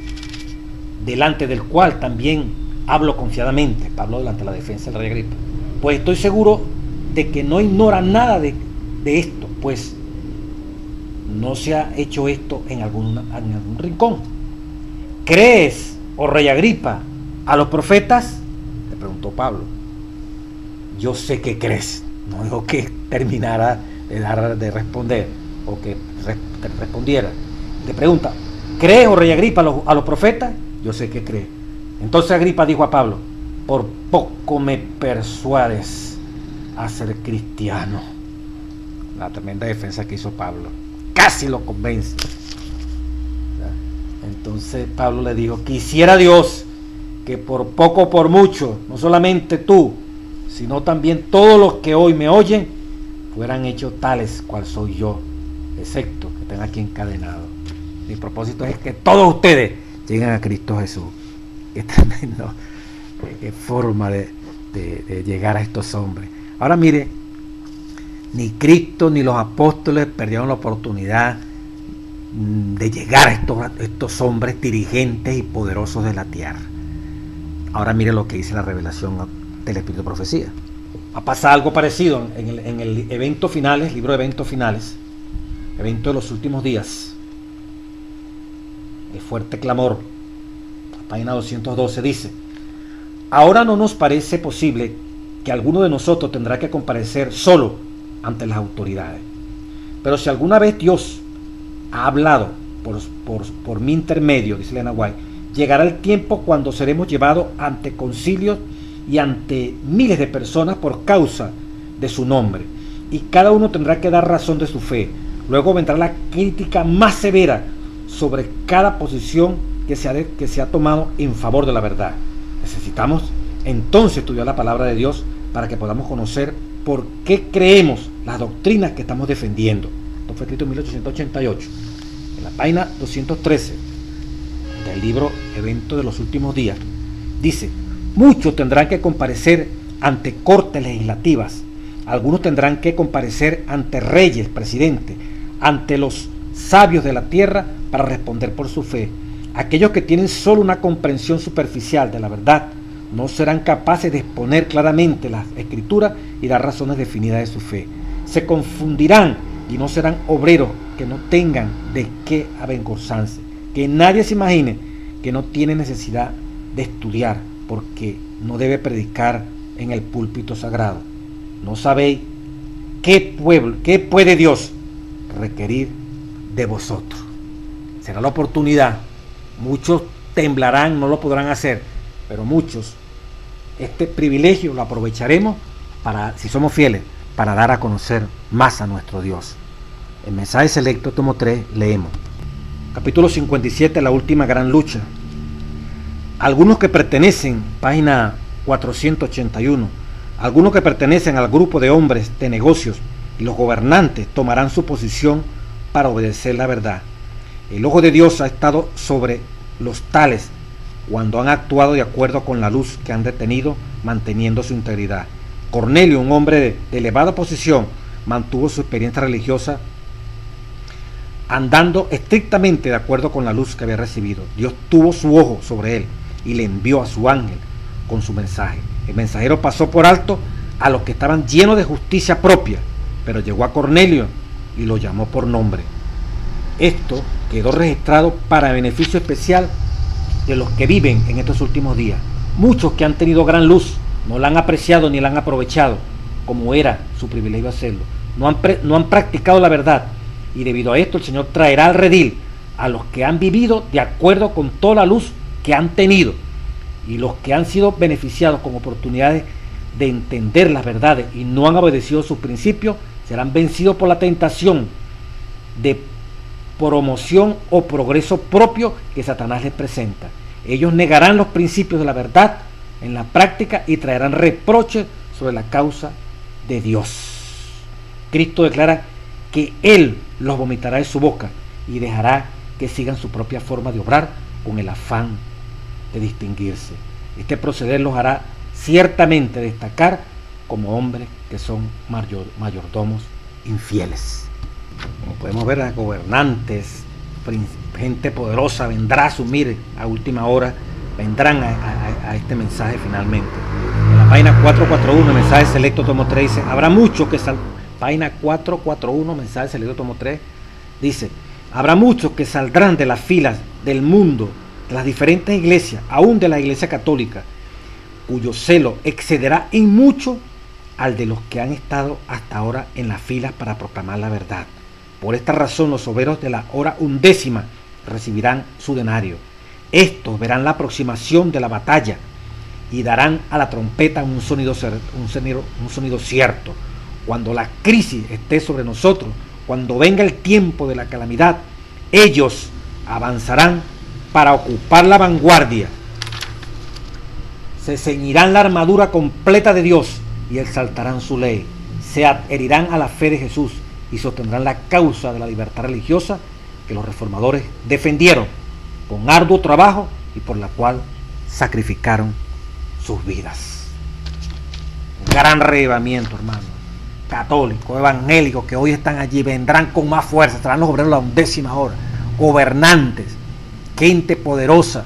delante del cual también hablo confiadamente, Pablo delante de la defensa del rey Agripa, pues estoy seguro de que no ignora nada de esto, pues no se ha hecho esto en algún rincón. ¿Crees, oh rey Agripa, a los profetas? Le preguntó Pablo. Yo sé que crees. No dijo que terminara de responder o que respondiera. Le pregunta, ¿crees, oh rey Agripa, a los profetas? Yo sé que cree. Entonces Agripa dijo a Pablo, por poco me persuades a ser cristiano. La tremenda defensa que hizo Pablo. Casi lo convence. Entonces Pablo le dijo, quisiera Dios que por poco o por mucho, no solamente tú, sino también todos los que hoy me oyen, fueran hechos tales cual soy yo, excepto que estén aquí encadenados. Mi propósito es que todos ustedes lleguen a Cristo Jesús. Qué tremendo, qué forma de llegar a estos hombres. Ahora mire, ni Cristo ni los apóstoles perdieron la oportunidad de llegar a estos hombres dirigentes y poderosos de la tierra. Ahora mire lo que dice la revelación del Espíritu de Profecía. Va a pasar algo parecido en el evento finales, libro de eventos finales, evento de los últimos días. El fuerte clamor, la página 212 dice: ahora no nos parece posible que alguno de nosotros tendrá que comparecer solo ante las autoridades. Pero si alguna vez Dios ha hablado por mi intermedio, dice Elena White, llegará el tiempo cuando seremos llevados ante concilios y ante miles de personas por causa de su nombre, y cada uno tendrá que dar razón de su fe. Luego vendrá la crítica más severa sobre cada posición que se ha tomado en favor de la verdad. Necesitamos entonces estudiar la palabra de Dios para que podamos conocer por qué creemos las doctrinas que estamos defendiendo. Esto fue escrito en 1888. En la página 213 del libro Evento de los Últimos Días, dice: muchos tendrán que comparecer ante cortes legislativas, algunos tendrán que comparecer ante reyes, presidentes, ante los sabios de la tierra para responder por su fe. Aquellos que tienen solo una comprensión superficial de la verdad no serán capaces de exponer claramente las escrituras y dar razones definidas de su fe. Se confundirán y no serán obreros que no tengan de qué avergonzarse. Que nadie se imagine que no tiene necesidad de estudiar, porque no debe predicar en el púlpito sagrado. ¿No sabéis qué puede Dios requerir de vosotros? Será la oportunidad. Muchos temblarán, no lo podrán hacer, pero muchos este privilegio lo aprovecharemos para, si somos fieles, para dar a conocer más a nuestro Dios. En Mensaje Selecto, tomo 3, leemos capítulo 57, la última gran lucha. Algunos que pertenecen, página 481, algunos que pertenecen al grupo de hombres de negocios y los gobernantes tomarán su posición para obedecer la verdad. El ojo de Dios ha estado sobre los tales cuando han actuado de acuerdo con la luz que han detenido, manteniendo su integridad. Cornelio, un hombre de elevada posición, mantuvo su experiencia religiosa andando estrictamente de acuerdo con la luz que había recibido. Dios tuvo su ojo sobre él y le envió a su ángel con su mensaje. El mensajero pasó por alto a los que estaban llenos de justicia propia, pero llegó a Cornelio y lo llamó por nombre. Esto quedó registrado para beneficio especial de los que viven en estos últimos días. Muchos que han tenido gran luz no la han apreciado ni la han aprovechado como era su privilegio hacerlo. No han practicado la verdad, y debido a esto el Señor traerá al redil a los que han vivido de acuerdo con toda la luz que han tenido, y los que han sido beneficiados con oportunidades de entender las verdades y no han obedecido sus principios serán vencidos por la tentación de promoción o progreso propio que Satanás les presenta. Ellos negarán los principios de la verdad en la práctica y traerán reproches sobre la causa de Dios. Cristo declara que Él los vomitará de su boca y dejará que sigan su propia forma de obrar con el afán de distinguirse. Este proceder los hará ciertamente destacar como hombres que son mayordomos infieles. Como podemos ver, a gobernantes, gente poderosa vendrá a asumir a última hora vendrán a este mensaje finalmente. En la página 441, mensaje selecto tomo 3, dice, habrá muchos que página 441, mensaje selecto tomo 3, dice, habrá muchos que saldrán de las filas del mundo, de las diferentes iglesias, aún de la iglesia católica, cuyo celo excederá en mucho al de los que han estado hasta ahora en las filas para proclamar la verdad. Por esta razón los obreros de la hora undécima recibirán su denario. Estos verán la aproximación de la batalla y darán a la trompeta un sonido cierto. Cuando la crisis esté sobre nosotros, cuando venga el tiempo de la calamidad, ellos avanzarán para ocupar la vanguardia. Se ceñirán la armadura completa de Dios y exaltarán su ley. Se adherirán a la fe de Jesús y sostendrán la causa de la libertad religiosa que los reformadores defendieron con arduo trabajo y por la cual sacrificaron sus vidas. Un gran reavivamiento, hermano. Católicos, evangélicos que hoy están allí, vendrán con más fuerza, estarán los obreros a la undécima hora, gobernantes, gente poderosa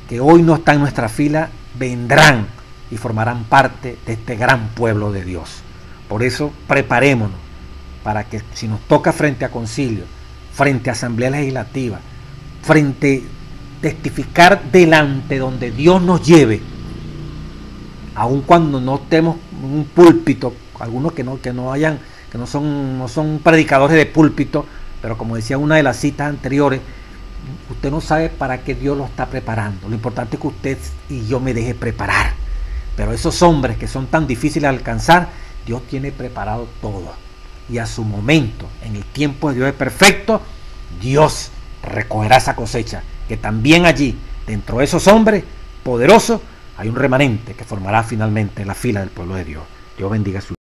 que hoy no está en nuestra fila, vendrán y formarán parte de este gran pueblo de Dios. Por eso preparémonos para que si nos toca frente a concilio, frente a asamblea legislativa, frente a testificar delante donde Dios nos lleve, aun cuando no estemos en un púlpito, algunos que no son predicadores de púlpito, pero como decía una de las citas anteriores, usted no sabe para qué Dios lo está preparando. Lo importante es que usted y yo me deje preparar. Pero esos hombres que son tan difíciles de alcanzar, Dios tiene preparado todo. Y a su momento, en el tiempo de Dios es perfecto, Dios recogerá esa cosecha. Que también allí, dentro de esos hombres poderosos, hay un remanente que formará finalmente la fila del pueblo de Dios. Dios bendiga su